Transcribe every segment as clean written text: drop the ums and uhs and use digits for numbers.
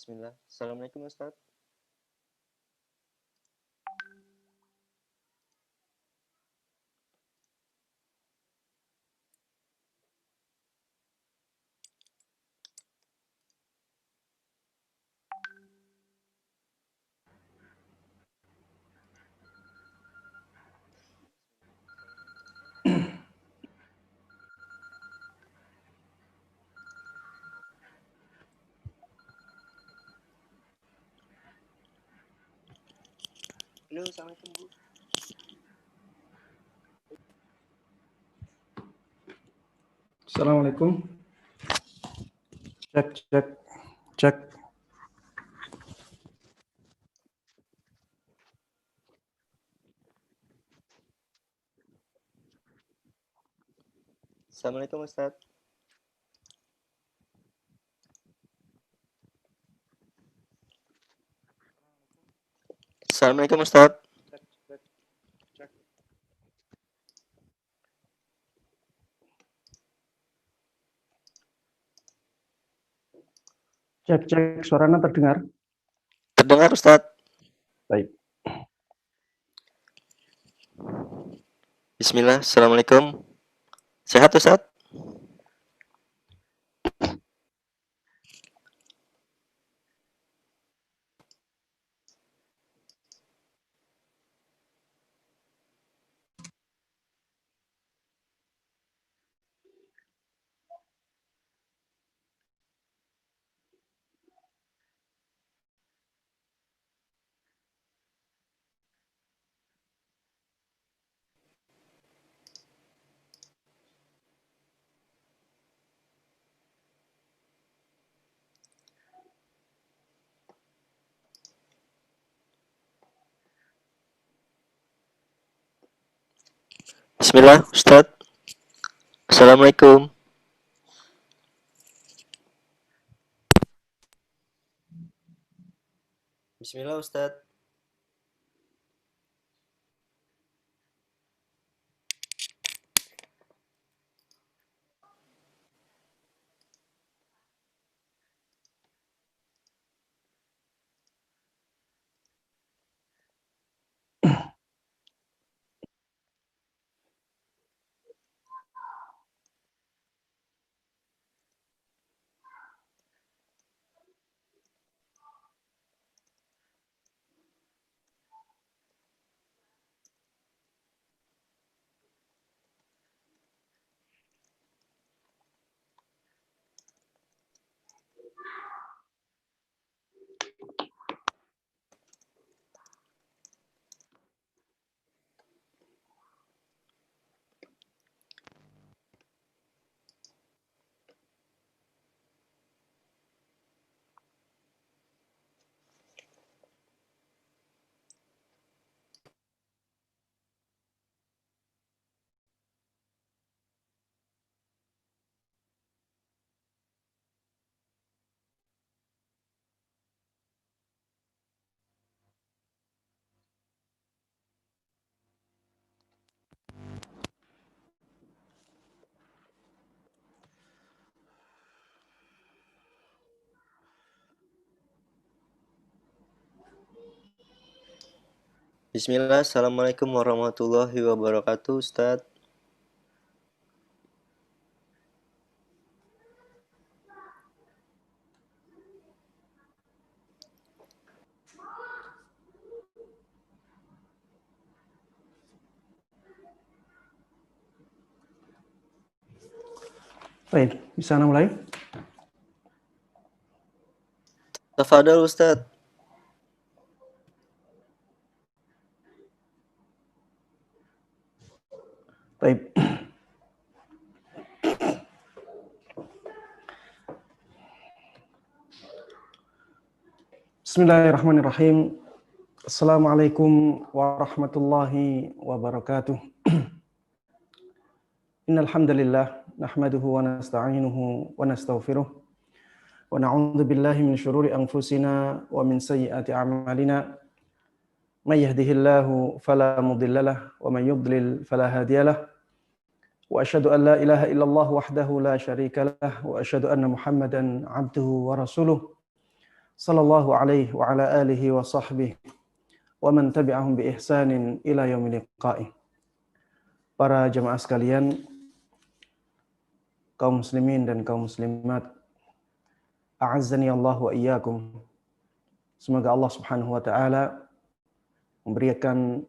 Bismillah. Assalamualaikum Ustaz. Halo, Assalamualaikum Bu. Assalamualaikum. Cek, cek, cek. Assalamualaikum Ustaz. Assalamualaikum Ustaz. Cek, cek. Suaranya terdengar? Terdengar Ustaz. Baik. Bismillah. Assalamualaikum. Sehat Ustaz? Bismillah Ustaz. Assalamualaikum. Bismillah Ustaz. Bismillah. Assalamualaikum warahmatullahi wabarakatuh Ustaz. Baik, bisa mulai? Tafadhal Ustaz. Baik. Bismillahirrahmanirrahim. Assalamualaikum warahmatullahi wabarakatuh. Innal hamdalillah nahmaduhu wa nasta'inuhu wa nastaghfiruh wa na'udzu billahi min syururi anfusina wa min sayyiati a'malina. May yahdihillahu fala mudhillalah wa may yudlil fala hadiyalah. Wa asyhadu an la ilaha illallah wahdahu la syarika lah wa asyhadu anna Muhammadan 'abduhu wa rasuluh. sallallahu alaihi wa ala alihi wa sahbihi wa man tabi'ahum bi ihsanin ila yaumil liqa'i. Para jemaah sekalian, kaum muslimin dan kaum muslimat, a'azzani Allah wa iyyakum. Semoga Allah Subhanahu wa taala memberikan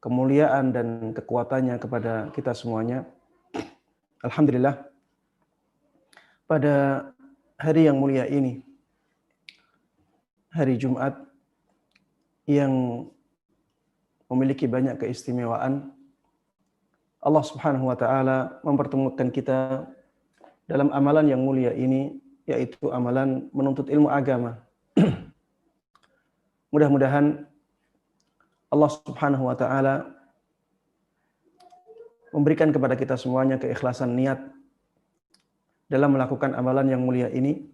kemuliaan dan kekuatannya kepada kita semuanya. Alhamdulillah, pada hari yang mulia ini, hari Jumat yang memiliki banyak keistimewaan, Allah Subhanahu wa taala mempertemukan kita dalam amalan yang mulia ini, yaitu amalan menuntut ilmu agama. Mudah-mudahan Allah Subhanahu wa taala memberikan kepada kita semuanya keikhlasan niat dalam melakukan amalan yang mulia ini,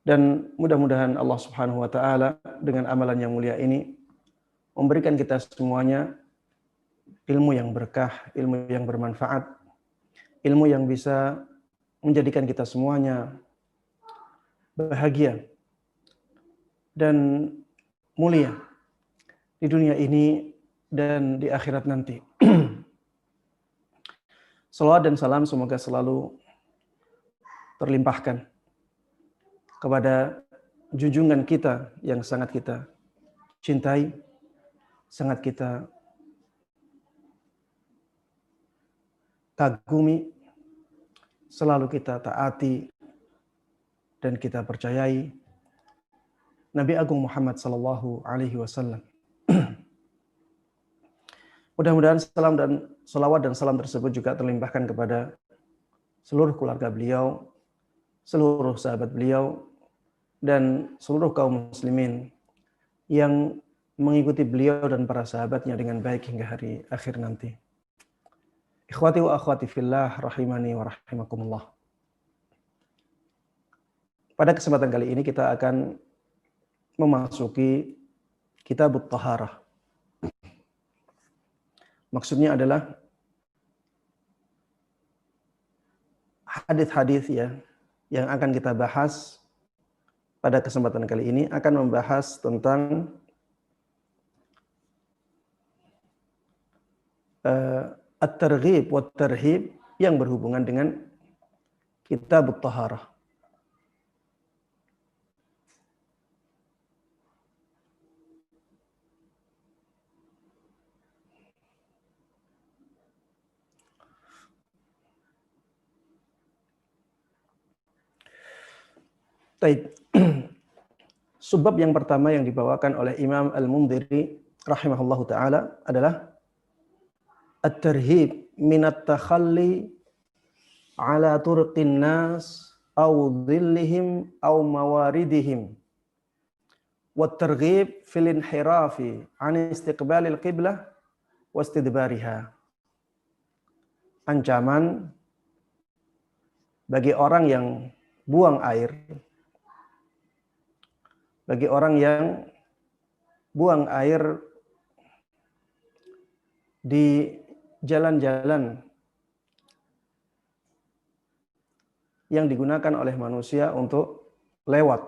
dan mudah-mudahan Allah Subhanahu wa taala dengan amalan yang mulia ini memberikan kita semuanya ilmu yang berkah, ilmu yang bermanfaat, ilmu yang bisa menjadikan kita semuanya bahagia dan mulia di dunia ini dan di akhirat nanti. Salawat dan salam semoga selalu terlimpahkan kepada junjungan kita yang sangat kita cintai, sangat kita kagumi, selalu kita taati dan kita percayai, Nabi Agung Muhammad sallallahu alaihi wasallam. Mudah-mudahan salawat dan salam tersebut juga terlimpahkan kepada seluruh keluarga beliau, seluruh sahabat beliau, dan seluruh kaum muslimin yang mengikuti beliau dan para sahabatnya dengan baik hingga hari akhir nanti. Ikhwati wa akhwati fillah, rahimani wa rahimakumullah. Pada kesempatan kali ini kita akan memasuki Kitabut Taharah. Maksudnya adalah hadis-hadis ya yang akan kita bahas pada kesempatan kali ini akan membahas tentang at-targhib wa tarhib yang berhubungan dengan Kitabut Taharah. Baik. Subbab yang pertama yang dibawakan oleh Imam Al-Mundhiri rahimahullahu taala adalah at-tarhib min at-takhalli ala turqin nas aw dhillihim aw mawaridihim wa at-targhib fil inhirafi an istiqbalil qiblah wa istidbariha. Ancaman bagi orang yang buang air, bagi orang yang buang air di jalan-jalan yang digunakan oleh manusia untuk lewat,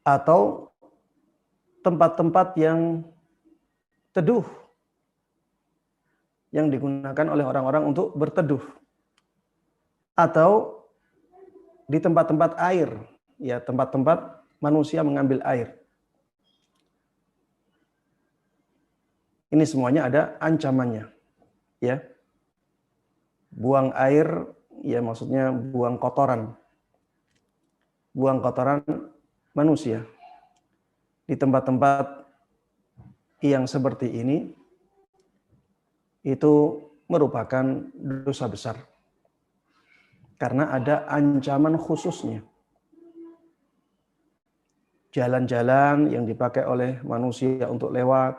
atau tempat-tempat yang teduh yang digunakan oleh orang-orang untuk berteduh, atau di tempat-tempat air, ya tempat-tempat manusia mengambil air. Ini semuanya ada ancamannya, ya. Buang air, ya maksudnya buang kotoran manusia di tempat-tempat yang seperti ini, itu merupakan dosa besar karena ada ancaman khususnya. Jalan-jalan yang dipakai oleh manusia untuk lewat,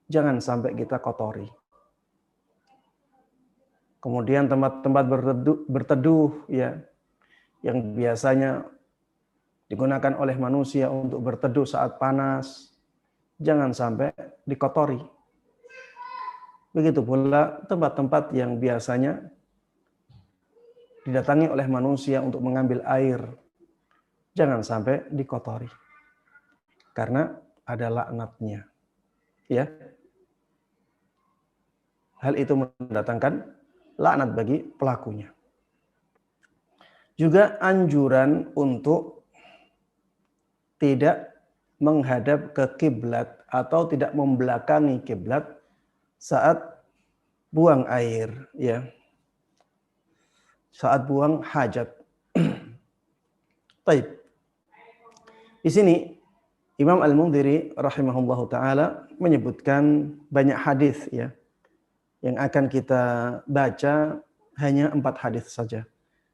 jangan sampai kita kotori. Kemudian tempat-tempat berteduh ya, yang biasanya digunakan oleh manusia untuk berteduh saat panas, jangan sampai dikotori. Begitu pula tempat-tempat yang biasanya didatangi oleh manusia untuk mengambil air, jangan sampai dikotori. Karena ada laknatnya. Ya. Hal itu mendatangkan laknat bagi pelakunya. Juga anjuran untuk tidak menghadap ke kiblat atau tidak membelakangi kiblat saat buang air, ya. Saat buang hajat. Baik. Di sini Imam Al-Mundhiri rahimahullahu taala menyebutkan banyak hadis, ya. Yang akan kita baca hanya 4 hadis saja.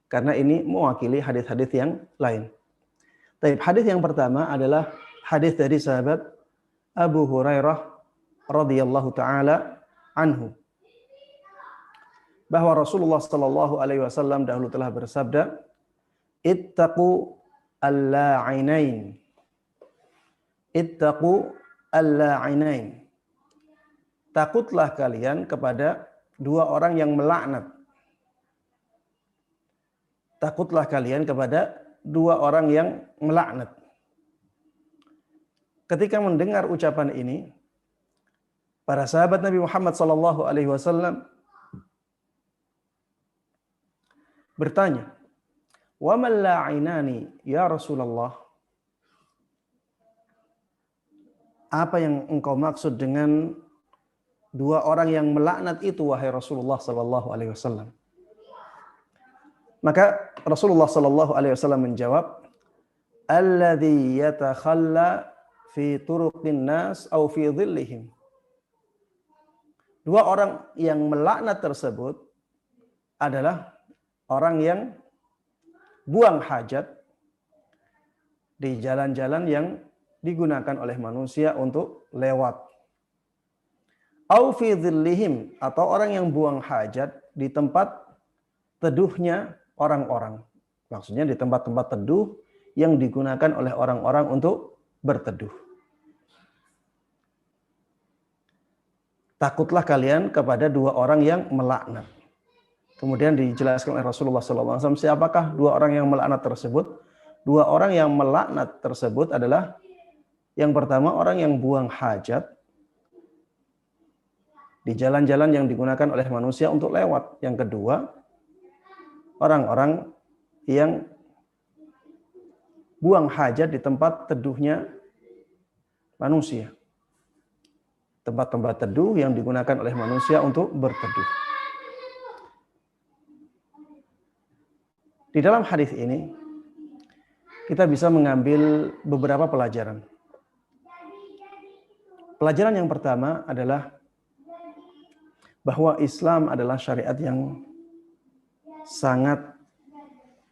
Karena ini mewakili hadis-hadis yang lain. Baik, hadis yang pertama adalah hadis dari sahabat Abu Hurairah radhiyallahu taala anhu. Bahwa Rasulullah sallallahu alaihi wasallam dahulu telah bersabda, "Ittaqu al-la'inain." Ittaqu al-la'inain. Takutlah kalian kepada 2 orang yang melaknat. Takutlah kalian kepada 2 orang yang melaknat. Ketika mendengar ucapan ini, para sahabat Nabi Muhammad sallallahu alaihi wasallam bertanya, "Wa man la'inani ya Rasulullah?" Apa yang engkau maksud dengan 2 orang yang melaknat itu, wahai Rasulullah sallallahu alaihi wasallam? Maka Rasulullah sallallahu alaihi wasallam menjawab, "Alladzi yatakhalla fi turuqin nas au fi dhillihim." 2 orang yang melaknat tersebut adalah orang yang buang hajat di jalan-jalan yang digunakan oleh manusia untuk lewat. Au fi dhillihim, atau orang yang buang hajat di tempat teduhnya orang-orang. Maksudnya di tempat-tempat teduh yang digunakan oleh orang-orang untuk berteduh. Takutlah kalian kepada 2 orang yang melaknat. Kemudian dijelaskan oleh Rasulullah SAW, siapakah 2 orang yang melaknat tersebut? 2 orang yang melaknat tersebut adalah, yang pertama orang yang buang hajat di jalan-jalan yang digunakan oleh manusia untuk lewat. Yang kedua, orang-orang yang buang hajat di tempat teduhnya manusia. Tempat-tempat teduh yang digunakan oleh manusia untuk berteduh. Di dalam hadis ini, kita bisa mengambil beberapa pelajaran. Pelajaran yang pertama adalah bahwa Islam adalah syariat yang sangat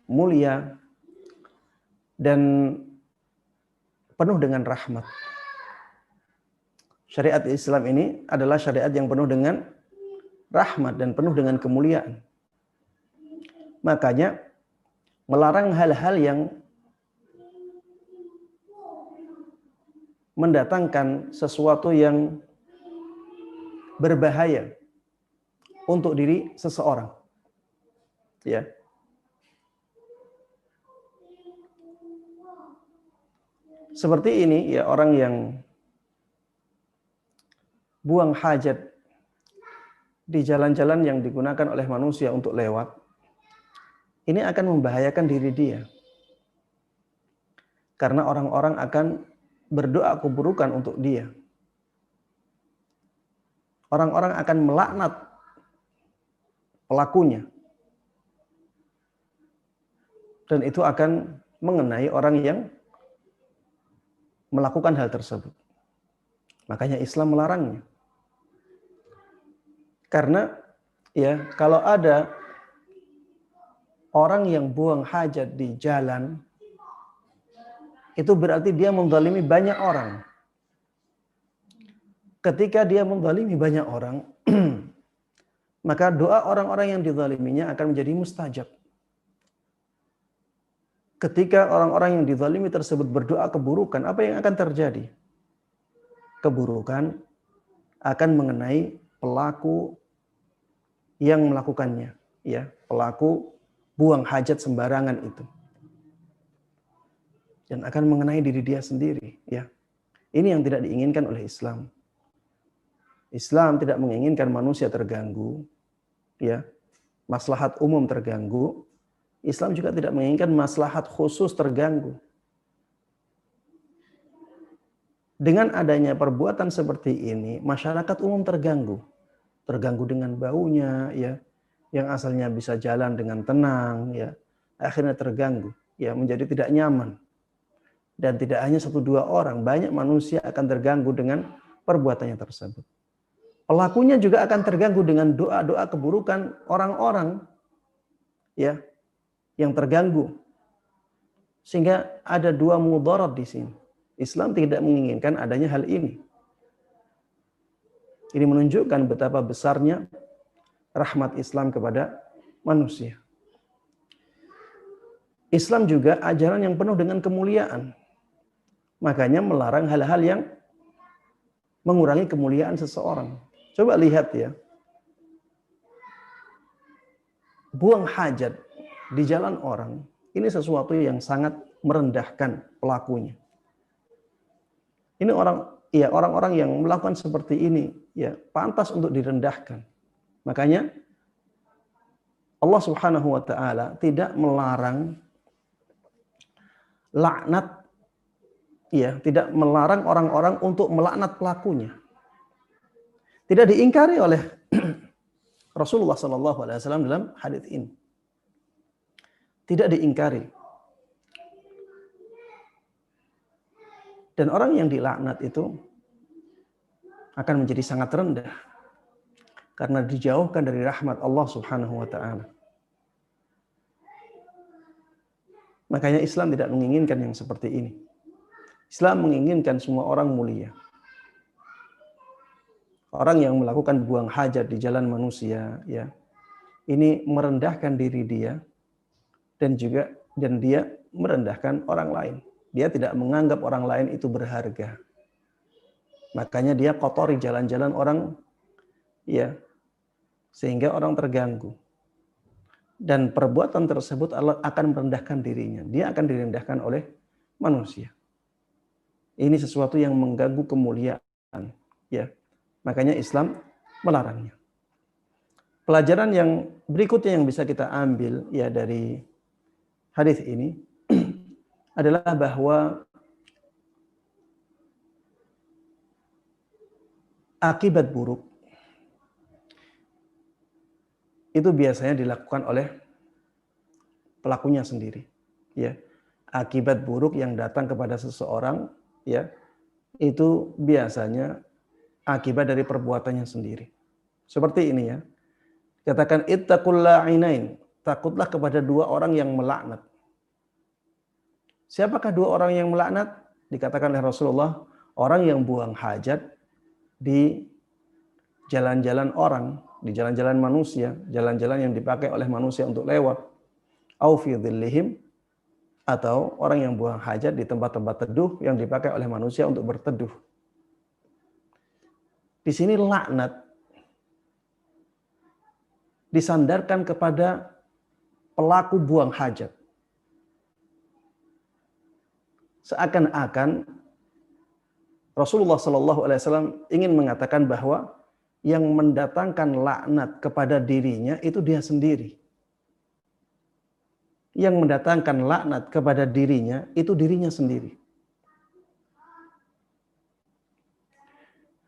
mulia dan penuh dengan rahmat. Syariat Islam ini adalah syariat yang penuh dengan rahmat dan penuh dengan kemuliaan. Makanya melarang hal-hal yang mendatangkan sesuatu yang berbahaya untuk diri seseorang. Ya. Seperti ini, ya, orang yang buang hajat di jalan-jalan yang digunakan oleh manusia untuk lewat, ini akan membahayakan diri dia. Karena orang-orang akan berdoa keburukan untuk dia. Orang-orang akan melaknat pelakunya. Dan itu akan mengenai orang yang melakukan hal tersebut. Makanya Islam melarangnya. Karena ya, kalau ada orang yang buang hajat di jalan, itu berarti dia menzalimi banyak orang. Ketika dia menzalimi banyak orang, maka doa orang-orang yang dizaliminya akan menjadi mustajab. Ketika orang-orang yang dizalimi tersebut berdoa keburukan, apa yang akan terjadi? Keburukan akan mengenai pelaku yang melakukannya, ya, pelaku buang hajat sembarangan itu. dan akan mengenai diri dia sendiri, ya. Ini yang tidak diinginkan oleh Islam. Islam tidak menginginkan manusia terganggu, ya. Maslahat umum terganggu. Islam juga tidak menginginkan maslahat khusus terganggu. Dengan adanya perbuatan seperti ini, masyarakat umum terganggu. Terganggu dengan baunya, ya, yang asalnya bisa jalan dengan tenang, ya, akhirnya terganggu, ya, menjadi tidak nyaman. Dan tidak hanya 1-2 orang, banyak manusia akan terganggu dengan perbuatannya tersebut. Pelakunya juga akan terganggu dengan doa-doa keburukan orang-orang, ya, yang terganggu. Sehingga ada 2 mudarat di sini. Islam tidak menginginkan adanya hal ini. Ini menunjukkan betapa besarnya rahmat Islam kepada manusia. Islam juga ajaran yang penuh dengan kemuliaan. Makanya melarang hal-hal yang mengurangi kemuliaan seseorang. Coba lihat ya. Buang hajat di jalan orang, ini sesuatu yang sangat merendahkan pelakunya. Ini orang-orang yang melakukan seperti ini, ya, pantas untuk direndahkan. Makanya Allah Subhanahu wa taala tidak melarang laknat, ya, tidak melarang orang-orang untuk melaknat pelakunya. Tidak diingkari oleh Rasulullah sallallahu alaihi wasallam dalam hadis ini. Tidak diingkari. Dan orang yang dilaknat itu akan menjadi sangat rendah karena dijauhkan dari rahmat Allah Subhanahu wa taala. Makanya Islam tidak menginginkan yang seperti ini. Islam menginginkan semua orang mulia. Orang yang melakukan buang hajat di jalan manusia, ya, ini merendahkan diri dia dan dia merendahkan orang lain. Dia tidak menganggap orang lain itu berharga. Makanya dia kotori jalan-jalan orang, ya, sehingga orang terganggu. Dan perbuatan tersebut akan merendahkan dirinya. Dia akan direndahkan oleh manusia. Ini sesuatu yang mengganggu kemuliaan, ya. Makanya Islam melarangnya. Pelajaran yang berikutnya yang bisa kita ambil, ya, dari hadis ini adalah bahwa akibat buruk itu biasanya dilakukan oleh pelakunya sendiri, ya. Akibat buruk yang datang kepada seseorang, ya, itu biasanya akibat dari perbuatannya sendiri. Seperti ini, ya. Katakan ittaqul la'inain, takutlah kepada 2 orang yang melaknat. Siapakah 2 orang yang melaknat? Dikatakan oleh Rasulullah, orang yang buang hajat di jalan-jalan orang, di jalan-jalan manusia, jalan-jalan yang dipakai oleh manusia untuk lewat. Au fi dhillihim, atau orang yang buang hajat di tempat-tempat teduh yang dipakai oleh manusia untuk berteduh. Di sini laknat disandarkan kepada pelaku buang hajat. Seakan-akan Rasulullah Shallallahu Alaihi Wasallam ingin mengatakan bahwa yang mendatangkan laknat kepada dirinya itu dia sendiri. Yang mendatangkan laknat kepada dirinya itu dirinya sendiri.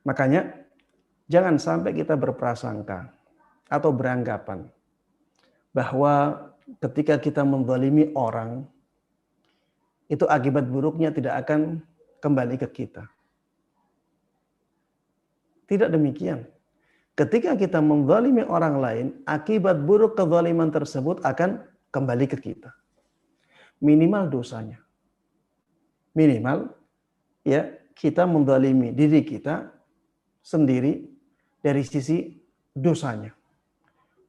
Makanya jangan sampai kita berprasangka atau beranggapan bahwa ketika kita menzalimi orang, itu akibat buruknya tidak akan kembali ke kita. Tidak demikian. Ketika kita menzalimi orang lain, akibat buruk kezaliman tersebut akan kembali ke kita. Minimal dosanya. Minimal, ya, kita menzalimi diri kita sendiri dari sisi dosanya.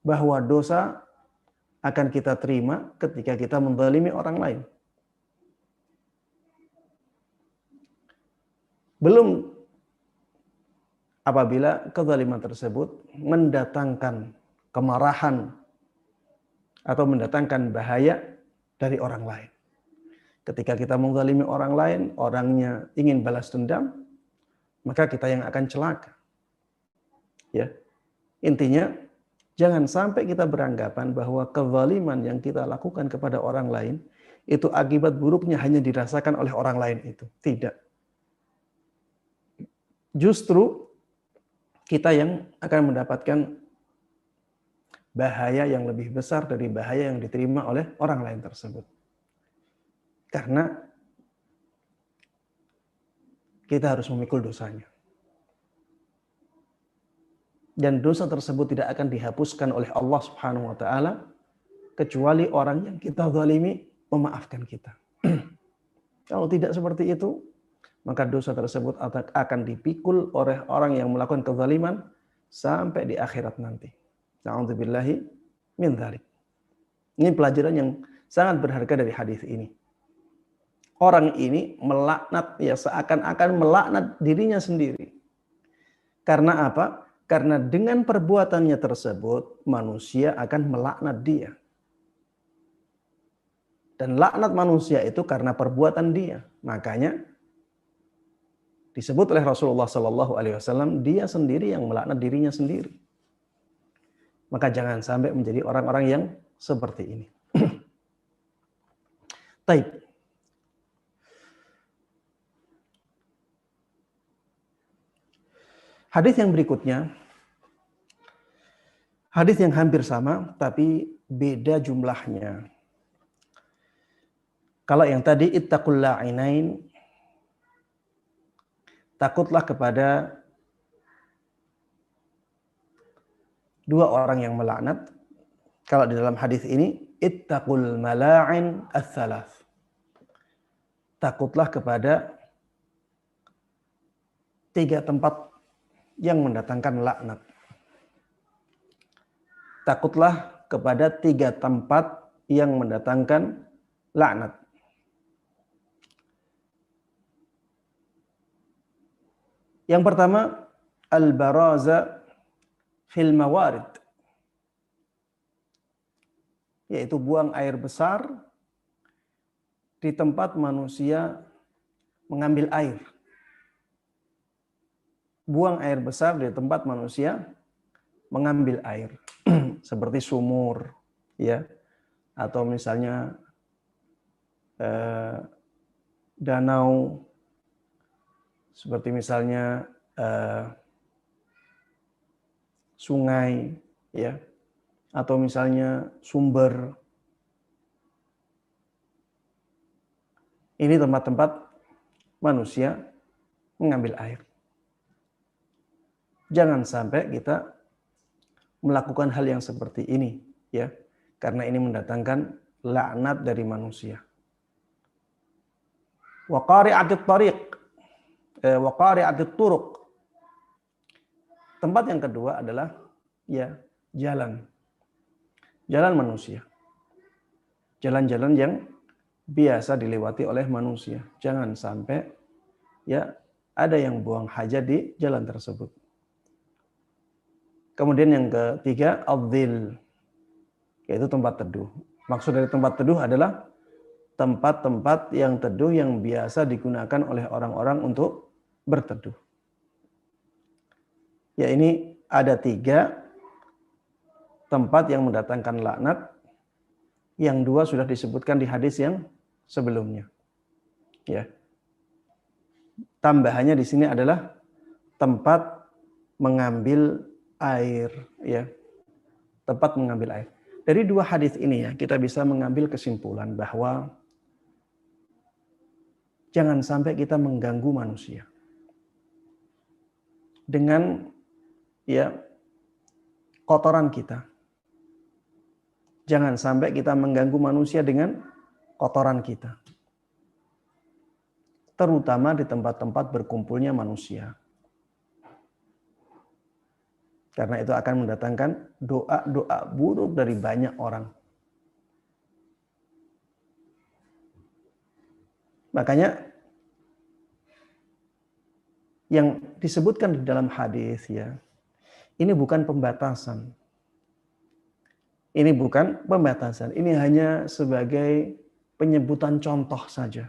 Bahwa dosa akan kita terima ketika kita menzalimi orang lain. Belum apabila kezaliman tersebut mendatangkan kemarahan atau mendatangkan bahaya dari orang lain. Ketika kita menzalimi orang lain, orangnya ingin balas dendam, maka kita yang akan celaka. Ya. Intinya, jangan sampai kita beranggapan bahwa kezaliman yang kita lakukan kepada orang lain itu akibat buruknya hanya dirasakan oleh orang lain itu. Tidak. Justru kita yang akan mendapatkan bahaya yang lebih besar dari bahaya yang diterima oleh orang lain tersebut. Karena kita harus memikul dosanya. Dan dosa tersebut tidak akan dihapuskan oleh Allah Subhanahu wa taala kecuali orang yang kita zalimi memaafkan kita. Kalau tidak seperti itu, maka dosa tersebut akan dipikul oleh orang yang melakukan kezaliman sampai di akhirat nanti. Na'udzubillahi min dzalik. Ini pelajaran yang sangat berharga dari hadis ini. Orang ini melaknat, ya seakan-akan melaknat dirinya sendiri. Karena apa? Karena dengan perbuatannya tersebut, manusia akan melaknat dia. Dan laknat manusia itu karena perbuatan dia. Makanya disebut oleh Rasulullah SAW, dia sendiri yang melaknat dirinya sendiri. Maka jangan sampai menjadi orang-orang yang seperti ini. Taib. Hadis yang berikutnya, hadis yang hampir sama tapi beda jumlahnya. Kalau yang tadi ittaqul la'inain, takutlah kepada dua orang yang melaknat. Kalau di dalam hadis ini ittaqul mala'in ats-tsalath. Takutlah kepada tiga tempat yang mendatangkan laknat. Takutlah kepada tiga tempat yang mendatangkan laknat. Yang pertama, al-baraza fil mawarid. Yaitu buang air besar di tempat manusia mengambil air. Buang air besar di tempat manusia mengambil air. Seperti sumur, ya, atau misalnya danau, seperti misalnya sungai, ya, atau misalnya sumber. Ini tempat-tempat manusia mengambil air. Jangan sampai kita melakukan hal yang seperti ini, ya, karena ini mendatangkan laknat dari manusia. Wa qari'atit tariq, wa qari'atit turuq. Tempat yang kedua adalah ya jalan. Jalan manusia. Jalan-jalan yang biasa dilewati oleh manusia. Jangan sampai ya ada yang buang hajat di jalan tersebut. Kemudian yang ketiga, adzil, yaitu tempat teduh. Maksud dari tempat teduh adalah tempat-tempat yang teduh yang biasa digunakan oleh orang-orang untuk berteduh. Ya, ini ada tiga tempat yang mendatangkan laknat. Yang dua sudah disebutkan di hadis yang sebelumnya. Ya. Tambahannya di sini adalah tempat mengambil air, ya, tempat mengambil air. Dari dua hadis ini ya kita bisa mengambil kesimpulan bahwa jangan sampai kita mengganggu manusia dengan ya kotoran kita. Jangan sampai kita mengganggu manusia dengan kotoran kita, terutama di tempat-tempat berkumpulnya manusia. Karena itu akan mendatangkan doa-doa buruk dari banyak orang. Makanya yang disebutkan di dalam hadis ya, ini bukan pembatasan. Ini bukan pembatasan. Ini hanya sebagai penyebutan contoh saja.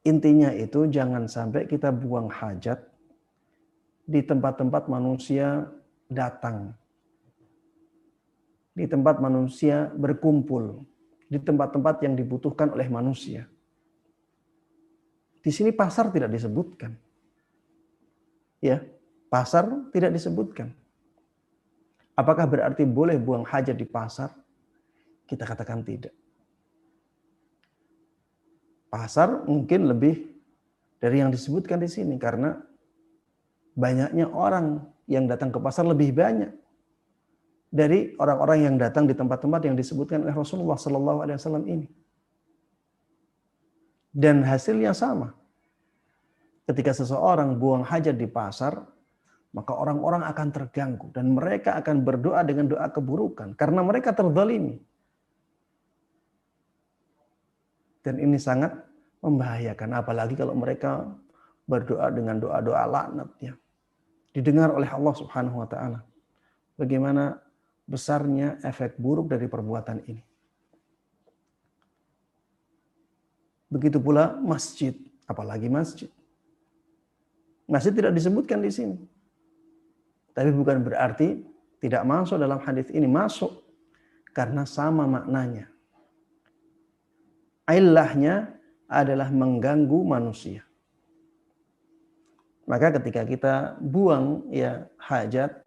Intinya itu jangan sampai kita buang hajat di tempat-tempat manusia datang. Di tempat manusia berkumpul. Di tempat-tempat yang dibutuhkan oleh manusia. Di sini pasar tidak disebutkan. Ya, pasar tidak disebutkan. Apakah berarti boleh buang hajat di pasar? Kita katakan tidak. Pasar mungkin lebih dari yang disebutkan di sini karena banyaknya orang yang datang ke pasar lebih banyak dari orang-orang yang datang di tempat-tempat yang disebutkan oleh Rasulullah SAW ini. Dan hasilnya sama. Ketika seseorang buang hajat di pasar, maka orang-orang akan terganggu dan mereka akan berdoa dengan doa keburukan karena mereka terzalimi. Dan ini sangat membahayakan, apalagi kalau mereka berdoa dengan doa-doa laknat ya. Didengar oleh Allah Subhanahu wa taala. Bagaimana besarnya efek buruk dari perbuatan ini. Begitu pula masjid, apalagi masjid. Masjid tidak disebutkan di sini. Tapi bukan berarti tidak masuk dalam hadis ini, masuk karena sama maknanya. Ilahnya adalah mengganggu manusia. Maka ketika kita buang ya hajat,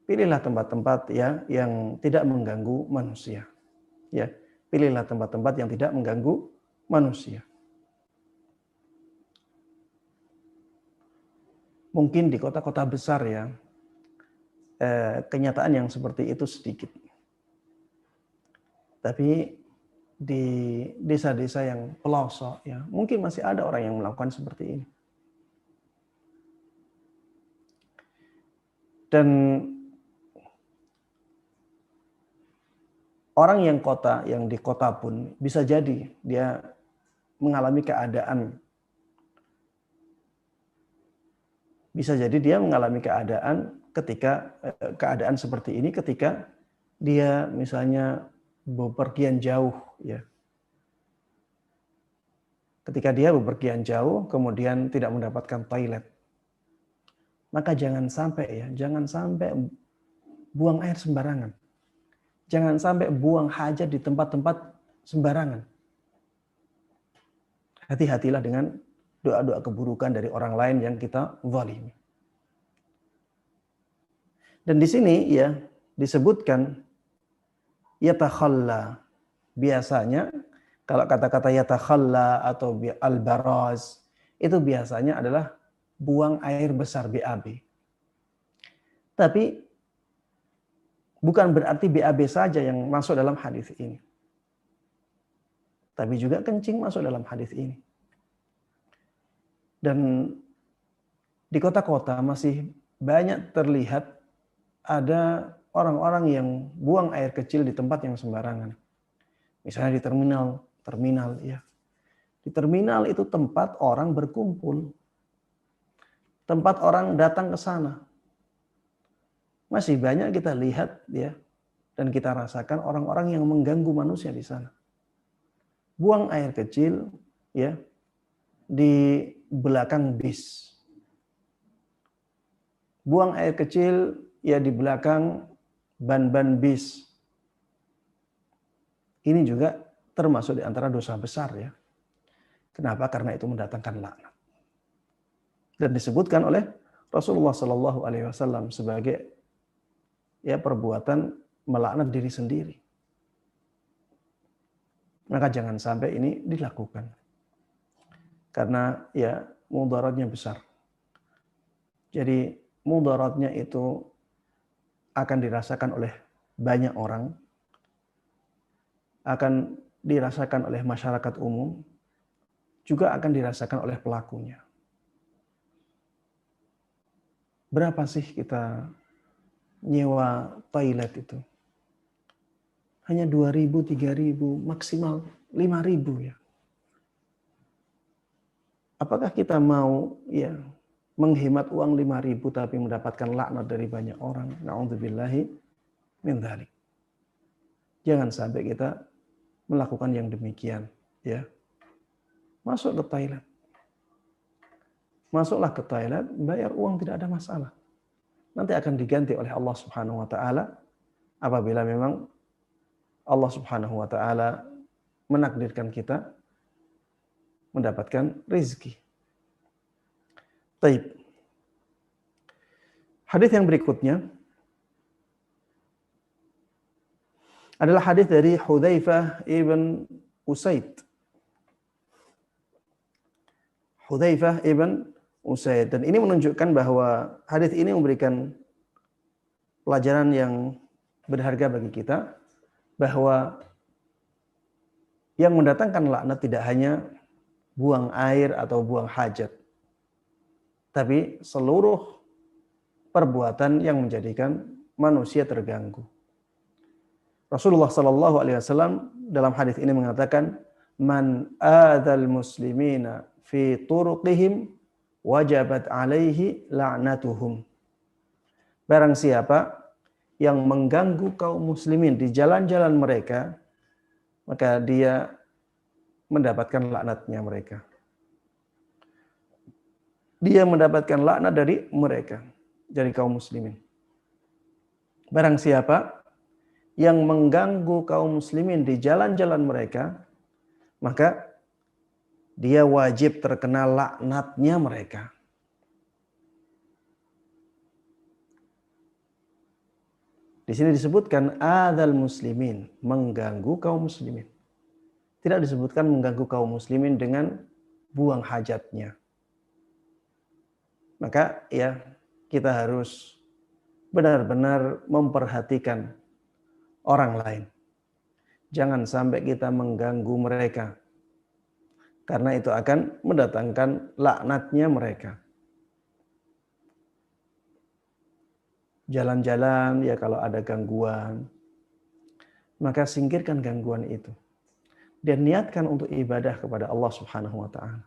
pilihlah tempat-tempat ya yang tidak mengganggu manusia. Ya, pilihlah tempat-tempat yang tidak mengganggu manusia. Mungkin di kota-kota besar ya, kenyataan yang seperti itu sedikit. Tapi di desa-desa yang pelosok ya, mungkin masih ada orang yang melakukan seperti ini. Dan orang yang di kota pun bisa jadi dia mengalami keadaan. Bisa jadi dia mengalami keadaan seperti ini ketika dia misalnya bepergian jauh ya. Ketika dia bepergian jauh kemudian tidak mendapatkan toilet. Maka jangan sampai buang air sembarangan. Jangan sampai buang hajat di tempat-tempat sembarangan. Hati-hatilah dengan doa-doa keburukan dari orang lain yang kita zalimi. Dan di sini ya disebutkan yatakhalla. Biasanya kalau kata-kata yatakhalla atau al-baraz itu biasanya adalah buang air besar BAB. Tapi bukan berarti BAB saja yang masuk dalam hadis ini. Tapi juga kencing masuk dalam hadis ini. Dan di kota-kota masih banyak terlihat ada orang-orang yang buang air kecil di tempat yang sembarangan. Misalnya di terminal ya. Di terminal itu tempat orang berkumpul. Tempat orang datang ke sana. Masih banyak kita lihat ya dan kita rasakan orang-orang yang mengganggu manusia di sana. Buang air kecil ya di belakang bis. Buang air kecil ya di belakang ban-ban bis. Ini juga termasuk di antara dosa besar ya. Kenapa? Karena itu mendatangkan laknat. Dan disebutkan oleh Rasulullah Shallallahu Alaihi Wasallam sebagai ya perbuatan melaknat diri sendiri. Maka jangan sampai ini dilakukan. Karena ya mudaratnya besar. Jadi mudaratnya itu akan dirasakan oleh banyak orang, akan dirasakan oleh masyarakat umum, juga akan dirasakan oleh pelakunya. Berapa sih kita nyewa toilet itu? Hanya 2.000, 3.000, maksimal 5.000 ya. Apakah kita mau ya menghemat uang 5.000 tapi mendapatkan laknat dari banyak orang? Na'udzubillahi min dzalik. Jangan sampai kita melakukan yang demikian, ya. Masuk ke Thailand. Masuklah ke Thailand, bayar uang tidak ada masalah. Nanti akan diganti oleh Allah Subhanahu wa taala apabila memang Allah Subhanahu wa taala menakdirkan kita mendapatkan rezeki. Baik. Hadis yang berikutnya adalah hadis dari Hudzaifah ibn Usaid. Hudzaifah ibn Usaid, dan ini menunjukkan bahwa hadis ini memberikan pelajaran yang berharga bagi kita, bahwa yang mendatangkan laknat tidak hanya buang air atau buang hajat, tapi seluruh perbuatan yang menjadikan manusia terganggu. Rasulullah Shallallahu Alaihi Wasallam dalam hadis ini mengatakan, "Man adzal muslimina fi turuqihim wajabat alaihi la'natuhum." Barang siapa yang mengganggu kaum muslimin di jalan-jalan mereka, maka dia mendapatkan laknatnya mereka. Dia mendapatkan laknat dari mereka, dari kaum muslimin. Barang siapa yang mengganggu kaum muslimin di jalan-jalan mereka, maka dia wajib terkena laknatnya mereka. Di sini disebutkan adzal muslimin, mengganggu kaum muslimin. Tidak disebutkan mengganggu kaum muslimin dengan buang hajatnya. Maka ya, kita harus benar-benar memperhatikan orang lain. Jangan sampai kita mengganggu mereka, karena itu akan mendatangkan laknatnya mereka. Jalan-jalan, ya kalau ada gangguan, maka singkirkan gangguan itu. Dan niatkan untuk ibadah kepada Allah Subhanahu wa taala.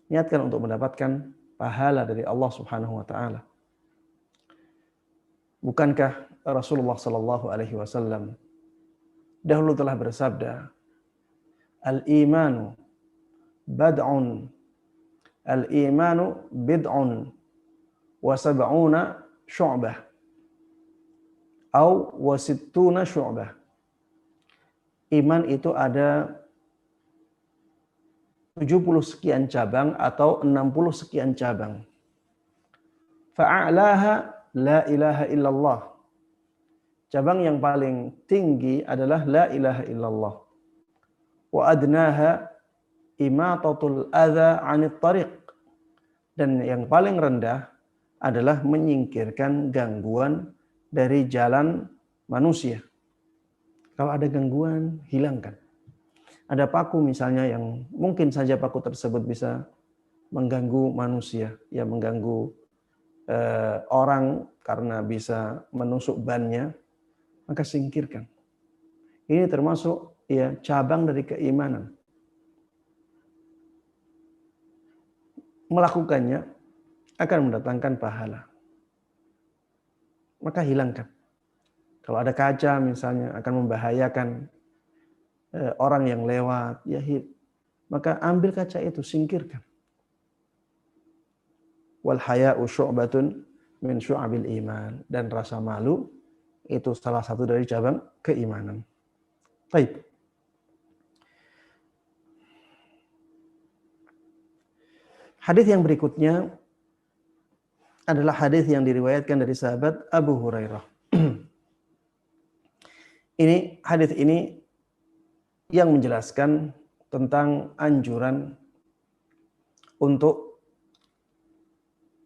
Niatkan untuk mendapatkan pahala dari Allah Subhanahu wa taala. Bukankah Rasulullah sallallahu alaihi wasallam dahulu telah bersabda, "Al-imanu bad'un, al-imanu bid'un wa sab'una syu'bah au wa sittuna syu'bah." Iman itu ada 70 sekian cabang atau 60 sekian cabang. Fa'alaha la ilaha illallah. Cabang yang paling tinggi adalah la ilaha illallah. Wa adnaha imatatul adza 'anit tariq. Dan yang paling rendah adalah menyingkirkan gangguan dari jalan manusia. Kalau ada gangguan, hilangkan. Ada paku misalnya yang mungkin saja paku tersebut bisa mengganggu manusia, ya mengganggu orang karena bisa menusuk bannya, maka singkirkan. Ini termasuk ya cabang dari keimanan. Melakukannya akan mendatangkan pahala. Maka hilangkan. Kalau ada kaca misalnya akan membahayakan orang yang lewat, ya maka ambil kaca itu, singkirkan. Wal haya'u syu'batun min syu'abil iman, dan rasa malu itu salah satu dari cabang keimanan. Baik. Hadis yang berikutnya adalah hadis yang diriwayatkan dari sahabat Abu Hurairah. Hadis ini yang menjelaskan tentang anjuran untuk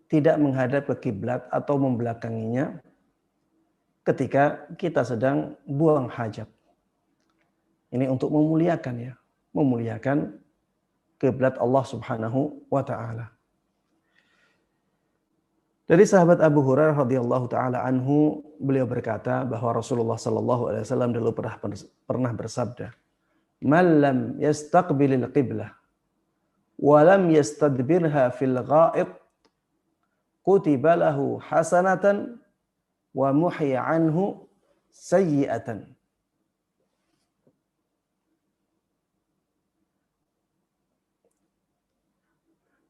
tidak menghadap ke kiblat atau membelakanginya ketika kita sedang buang hajat. Ini untuk memuliakan memuliakan kiblat Allah Subhanahu wa taala. Dari sahabat Abu Hurairah radhiyallahu taala anhu, beliau berkata bahwa Rasulullah sallallahu alaihi wasallam dulu pernah bersabda, "Man lam yastaqbilil qiblah wa lam yastadbirha fil gha'id, kutiba lahu hasanatan wa muhiya anhu sayyi'atan."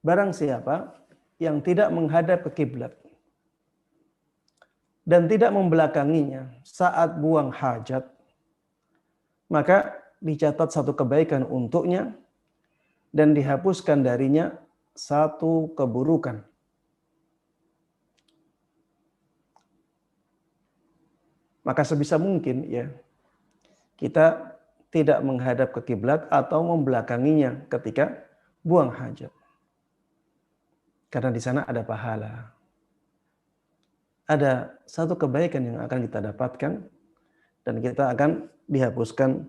barang siapa yang tidak menghadap ke kiblat dan tidak membelakanginya saat buang hajat, maka dicatat satu kebaikan untuknya dan dihapuskan darinya satu keburukan. Maka sebisa mungkin ya kita tidak menghadap ke kiblat atau membelakanginya ketika buang hajat. Karena di sana ada pahala. Ada satu kebaikan yang akan kita dapatkan dan kita akan dihapuskan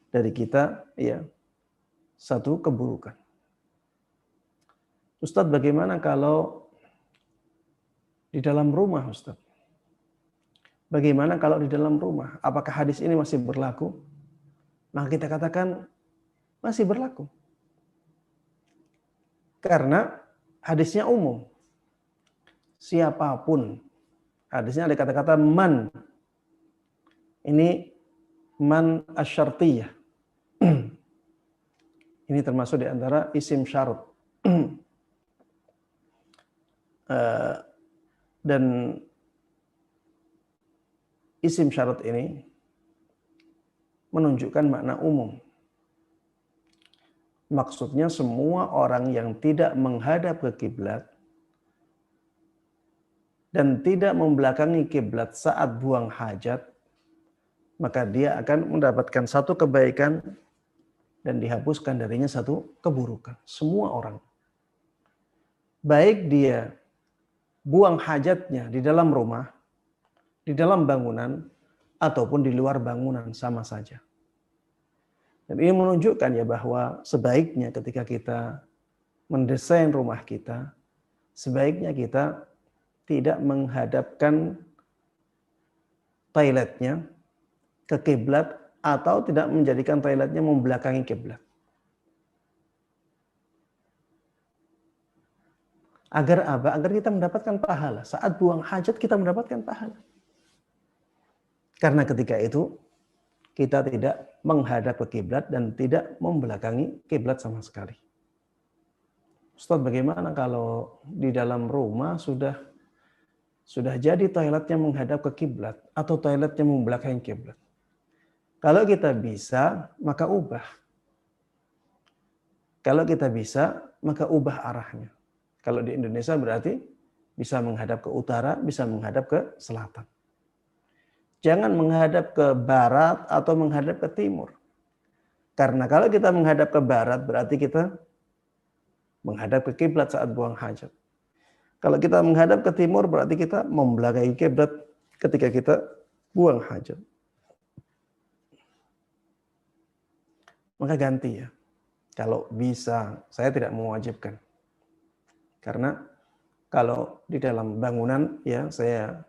dari kita ya satu keburukan. Ustadz, bagaimana kalau di dalam rumah, Ustadz? Bagaimana kalau di dalam rumah? Apakah hadis ini masih berlaku? Maka kita katakan masih berlaku. Karena hadisnya umum. Siapapun. Hadisnya ada kata-kata man. Ini man asyartiyah. Ini termasuk di antara isim syarat. Dan isim syarat ini menunjukkan makna umum. Maksudnya semua orang yang tidak menghadap ke kiblat dan tidak membelakangi kiblat saat buang hajat, maka dia akan mendapatkan satu kebaikan dan dihapuskan darinya satu keburukan. Semua orang. Baik dia buang hajatnya di dalam rumah, di dalam bangunan, ataupun di luar bangunan, sama saja. Dan ini menunjukkan ya bahwa sebaiknya ketika kita mendesain rumah kita, sebaiknya kita tidak menghadapkan toiletnya ke kiblat atau tidak menjadikan toiletnya membelakangi kiblat. Agar apa? Agar kita mendapatkan pahala. Saat buang hajat kita mendapatkan pahala. Karena ketika itu kita tidak menghadap ke kiblat dan tidak membelakangi kiblat sama sekali. Ustadz, bagaimana kalau di dalam rumah sudah jadi toiletnya menghadap ke kiblat atau toiletnya membelakangi kiblat? Kalau kita bisa, maka ubah. Kalau kita bisa, maka ubah arahnya. Kalau di Indonesia berarti bisa menghadap ke utara, bisa menghadap ke selatan. Jangan menghadap ke barat atau menghadap ke timur. Karena kalau kita menghadap ke barat berarti kita menghadap ke kiblat saat buang hajat. Kalau kita menghadap ke timur berarti kita membelakangi kiblat ketika kita buang hajat. Maka ganti ya. Kalau bisa, saya tidak mewajibkan. Karena kalau di dalam bangunan ya saya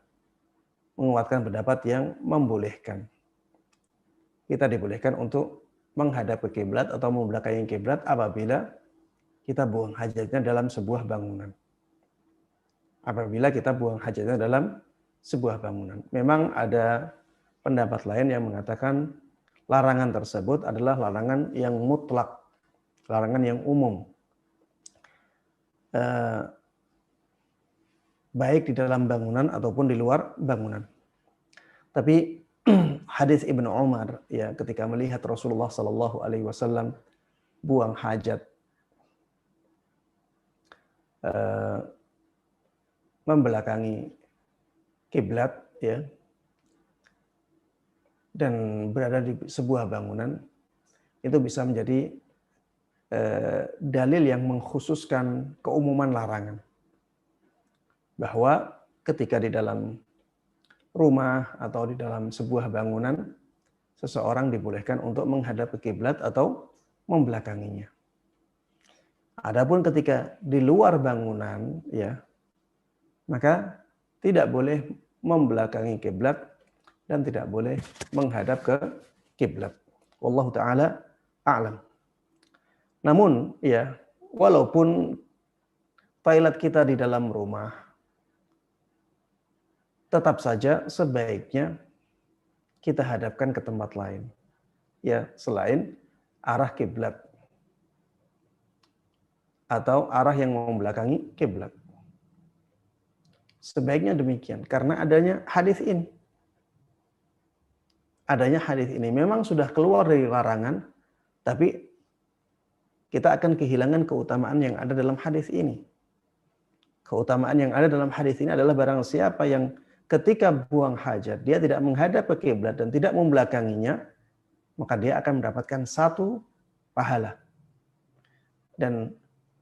menguatkan pendapat yang membolehkan. Kita dibolehkan untuk menghadap ke kiblat atau membelakangi kiblat apabila kita buang hajatnya dalam sebuah bangunan. Apabila kita buang hajatnya dalam sebuah bangunan. Memang ada pendapat lain yang mengatakan larangan tersebut adalah larangan yang mutlak, larangan yang umum. Baik di dalam bangunan ataupun di luar bangunan. Tapi hadis Ibnu Umar ya ketika melihat Rasulullah Shallallahu Alaihi Wasallam buang hajat, membelakangi kiblat ya, dan berada di sebuah bangunan, itu bisa menjadi dalil yang mengkhususkan keumuman larangan. Bahwa ketika di dalam rumah atau di dalam sebuah bangunan, seseorang dibolehkan untuk menghadap ke kiblat atau membelakanginya. Adapun ketika di luar bangunan, ya, maka tidak boleh membelakangi kiblat dan tidak boleh menghadap ke kiblat. Wallahu taala a'lam. Namun, ya, walaupun toilet kita di dalam rumah, tetap saja sebaiknya kita hadapkan ke tempat lain. Ya, selain arah kiblat. atau arah yang membelakangi kiblat. Sebaiknya demikian karena adanya hadis ini. Adanya hadis ini memang sudah keluar dari larangan, tapi kita akan kehilangan keutamaan yang ada dalam hadis ini. Keutamaan yang ada dalam hadis ini adalah barang siapa yang ketika buang hajat dia tidak menghadap ke kiblat dan tidak membelakanginya, maka dia akan mendapatkan satu pahala dan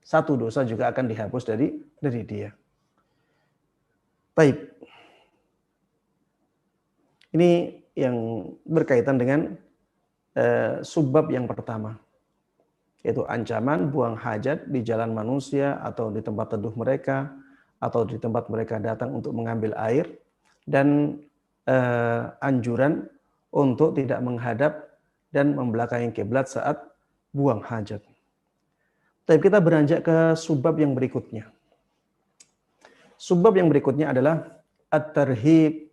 satu dosa juga akan dihapus dari dia. Baik. Ini yang berkaitan dengan subbab yang pertama, yaitu ancaman buang hajat di jalan manusia atau di tempat teduh mereka atau di tempat mereka datang untuk mengambil air, dan anjuran untuk tidak menghadap dan membelakangi kiblat saat buang hajat. Tapi kita beranjak ke subbab yang berikutnya. Subbab yang berikutnya adalah at-tarhib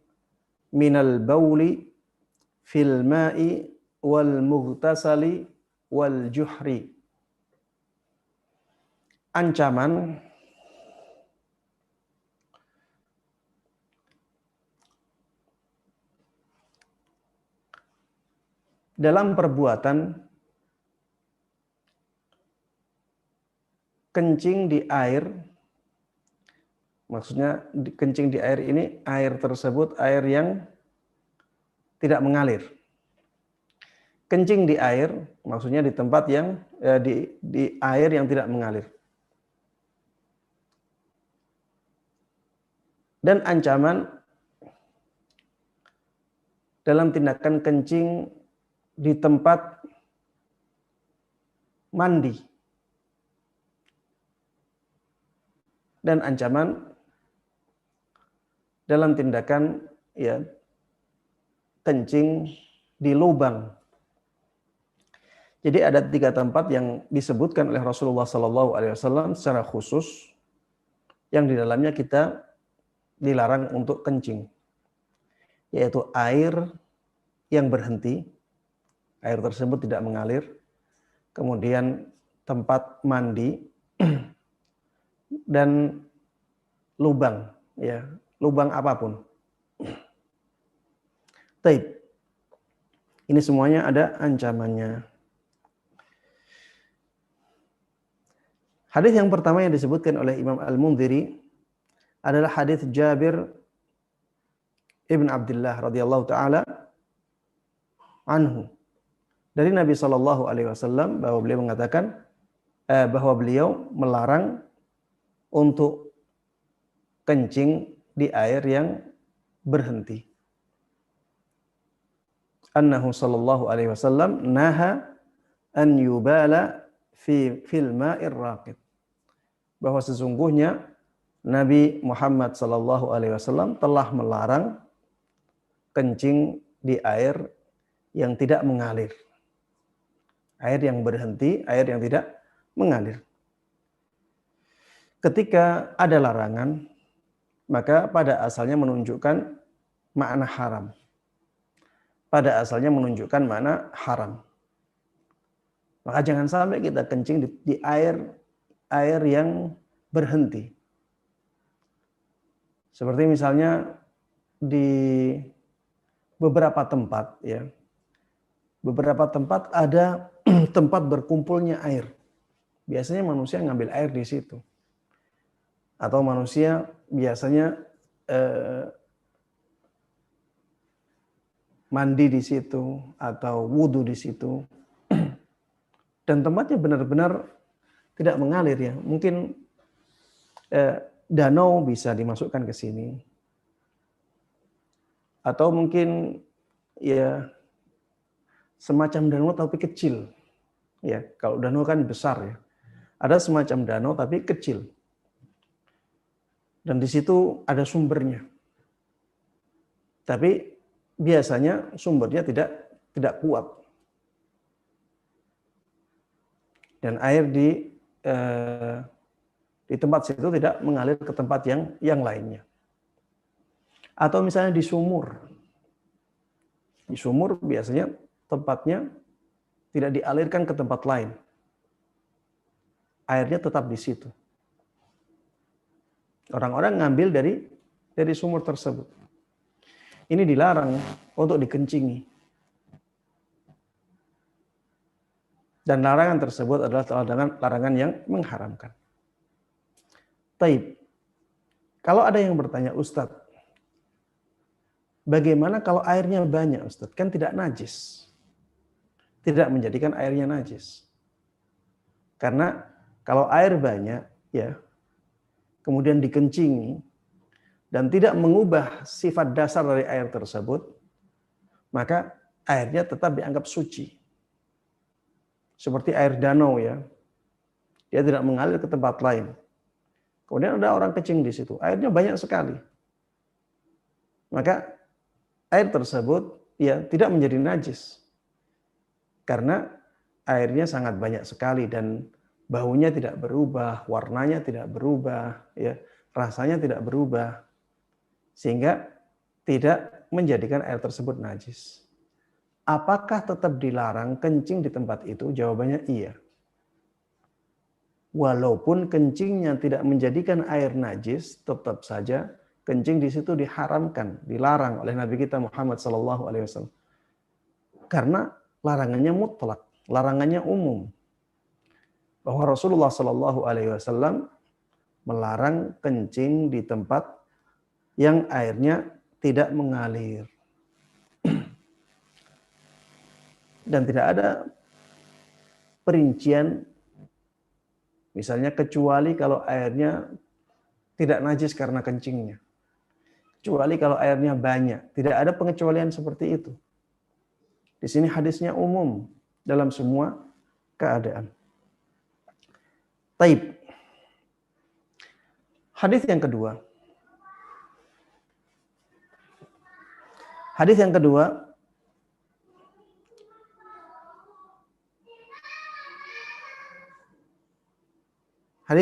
minal bauli fil ma'i wal mughtasali wal juhri. Ancaman dalam perbuatan kencing di air. Maksudnya kencing di air ini, air tersebut air yang tidak mengalir. Kencing di air maksudnya di tempat yang di air yang tidak mengalir. Dan ancaman dalam tindakan kencing di tempat mandi. Dan ancaman dalam tindakan kencing di lubang. Jadi ada 3 tempat yang disebutkan oleh Rasulullah SAW secara khusus yang di dalamnya kita dilarang untuk kencing, yaitu air yang berhenti, air tersebut tidak mengalir, kemudian tempat mandi dan lubang, lubang apapun. Taib. Ini semuanya ada ancamannya. Hadis yang pertama yang disebutkan oleh Imam Al-Mundhiri adalah hadis Jabir ibn Abdullah radhiyallahu taala anhu dari Nabi Shallallahu alaihi wasallam, bahwa beliau mengatakan bahwa beliau melarang untuk kencing di air yang berhenti. Annahu sallallahu alaihi wasallam naha an yubala fil ma'ir raqid. Bahwa sesungguhnya Nabi Muhammad sallallahu alaihi wasallam telah melarang kencing di air yang tidak mengalir. Air yang berhenti, air yang tidak mengalir. Ketika ada larangan, maka pada asalnya menunjukkan makna haram. Pada asalnya menunjukkan makna haram. Maka jangan sampai kita kencing di air yang berhenti. Seperti misalnya di beberapa tempat, beberapa tempat ada tempat berkumpulnya air. Biasanya manusia ngambil air di situ. Atau manusia biasanya mandi di situ atau wudhu di situ. Dan tempatnya benar-benar tidak mengalir Mungkin danau bisa dimasukkan ke sini. Atau mungkin semacam danau tapi kecil. Kalau danau kan besar Ada semacam danau tapi kecil. Dan di situ ada sumbernya. Tapi biasanya sumbernya tidak kuat. Dan air di tempat situ tidak mengalir ke tempat yang lainnya. Atau misalnya di sumur. Di sumur biasanya tempatnya tidak dialirkan ke tempat lain. airnya tetap di situ. Orang-orang ngambil dari sumur tersebut. Ini dilarang untuk dikencingi. Dan larangan tersebut adalah larangan yang mengharamkan. Taib. Kalau ada yang bertanya, Ustadz, bagaimana kalau airnya banyak, Ustadz? Kan tidak najis. Tidak menjadikan airnya najis. Karena kalau air banyak, ya, kemudian dikencingi, dan tidak mengubah sifat dasar dari air tersebut, maka airnya tetap dianggap suci. Seperti air danau, ya. Dia tidak mengalir ke tempat lain. Kemudian ada orang kencing di situ, airnya banyak sekali. Maka air tersebut ya tidak menjadi najis. Karena airnya sangat banyak sekali dan baunya tidak berubah, warnanya tidak berubah, ya, rasanya tidak berubah. Sehingga tidak menjadikan air tersebut najis. Apakah tetap dilarang kencing di tempat itu? Jawabannya iya. Walaupun kencingnya tidak menjadikan air najis, tetap saja kencing di situ diharamkan, dilarang oleh Nabi kita Muhammad SAW. Karena larangannya mutlak, larangannya umum. Bahwa Rasulullah SAW melarang kencing di tempat yang airnya tidak mengalir. Dan tidak ada perincian, misalnya kecuali kalau airnya tidak najis karena kencingnya. Kecuali kalau airnya banyak. Tidak ada pengecualian seperti itu. Di sini hadisnya umum dalam semua keadaan. Taib. Hadis yang kedua. Hadis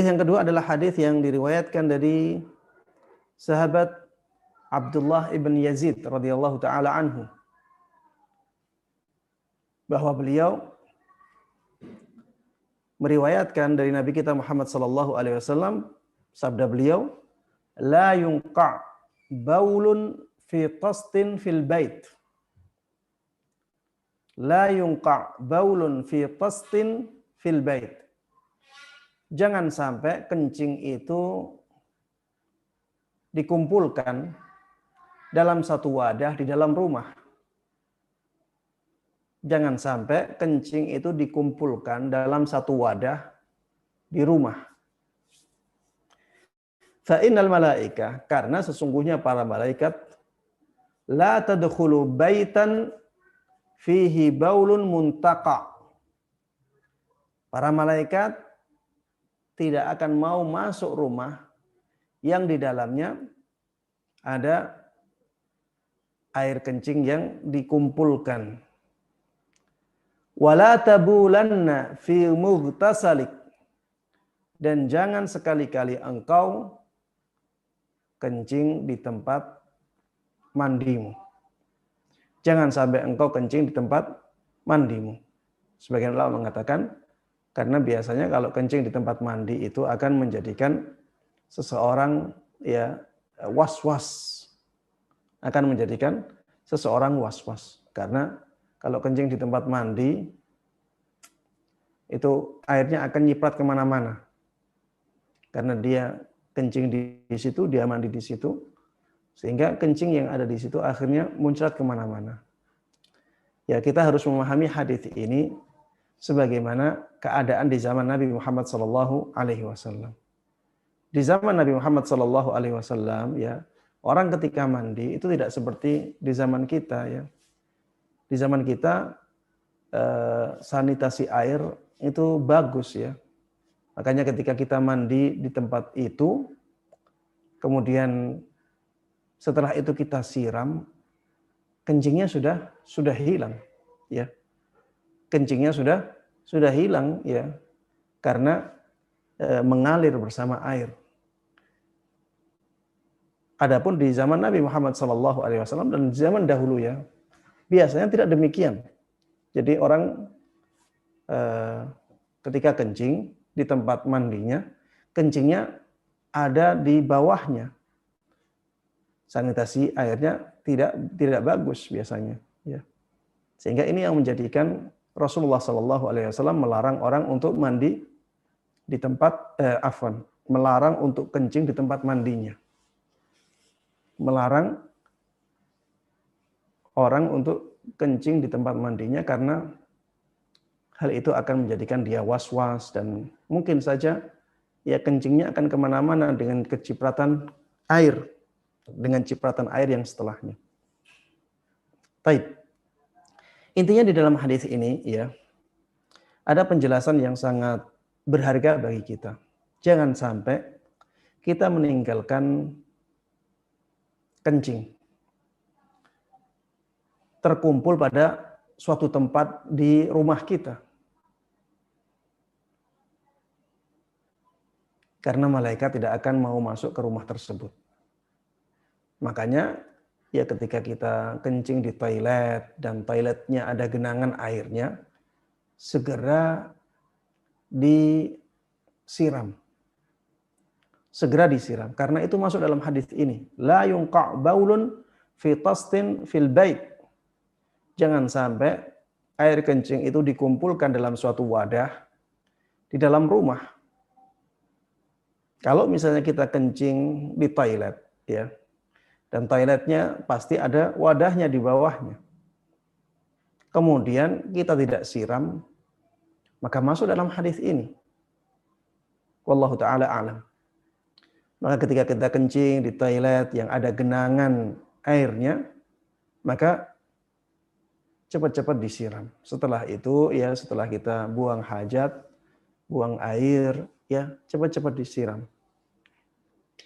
yang kedua adalah hadis yang diriwayatkan dari sahabat Abdullah ibn Yazid radhiyallahu taala anhu, bahwa beliau meriwayatkan dari Nabi kita Muhammad sallallahu alaihi wasallam, sabda beliau, la yunqa baulun fi qastin fil bait. La yunqa baulun fi qastin fil bait. Jangan sampai kencing itu dikumpulkan dalam satu wadah di dalam rumah. Jangan sampai kencing itu dikumpulkan dalam satu wadah di rumah. Fa innal malaika, karena sesungguhnya para malaikat, la tadkhulu baitan fihi baulun muntaqa. Para malaikat tidak akan mau masuk rumah yang di dalamnya ada air kencing yang dikumpulkan. Wala tabulanna fi mughtasalik, dan jangan sekali-kali engkau kencing di tempat mandimu. Jangan sampai engkau kencing di tempat mandimu. Sebagian ulama mengatakan karena biasanya kalau kencing di tempat mandi itu akan menjadikan seseorang ya was-was. Akan menjadikan seseorang was-was. Karena kalau kencing di tempat mandi itu airnya akan nyiprat kemana-mana. Karena dia kencing di situ, dia mandi di situ, sehingga kencing yang ada di situ akhirnya muncrat kemana-mana. Ya, kita harus memahami hadis ini sebagaimana keadaan di zaman Nabi Muhammad SAW. Di zaman Nabi Muhammad SAW, ya, orang ketika mandi itu tidak seperti di zaman kita, ya. Di zaman kita sanitasi air itu bagus, ya. Makanya ketika kita mandi di tempat itu, kemudian setelah itu kita siram, kencingnya sudah hilang, ya. Kencingnya sudah hilang, ya, karena mengalir bersama air. Adapun di zaman Nabi Muhammad SAW dan di zaman dahulu, ya, biasanya tidak demikian. Jadi orang ketika kencing, di tempat mandinya, kencingnya ada di bawahnya. Sanitasi airnya tidak bagus biasanya, ya. Sehingga ini yang menjadikan Rasulullah SAW melarang orang untuk mandi di tempat melarang untuk kencing di tempat mandinya. Melarang orang untuk kencing di tempat mandinya karena hal itu akan menjadikan dia was-was dan mungkin saja ya kencingnya akan kemana-mana dengan kecipratan air, dengan cipratan air yang setelahnya. Baik. Intinya di dalam hadis ini ya ada penjelasan yang sangat berharga bagi kita. Jangan sampai kita meninggalkan kencing terkumpul pada suatu tempat di rumah kita. Karena malaikat tidak akan mau masuk ke rumah tersebut. Makanya ya ketika kita kencing di toilet dan toiletnya ada genangan airnya, segera disiram. Segera disiram. Karena itu masuk dalam hadis ini. La yunqa' baulun fi tastin fil bait. Jangan sampai air kencing itu dikumpulkan dalam suatu wadah di dalam rumah. Kalau misalnya kita kencing di toilet, ya, dan toiletnya pasti ada wadahnya di bawahnya. Kemudian kita tidak siram, maka masuk dalam hadis ini. Wallahu ta'ala a'lam. Maka ketika kita kencing di toilet yang ada genangan airnya, maka cepat-cepat disiram. Setelah itu, ya setelah kita buang hajat, buang air, ya cepat-cepat disiram.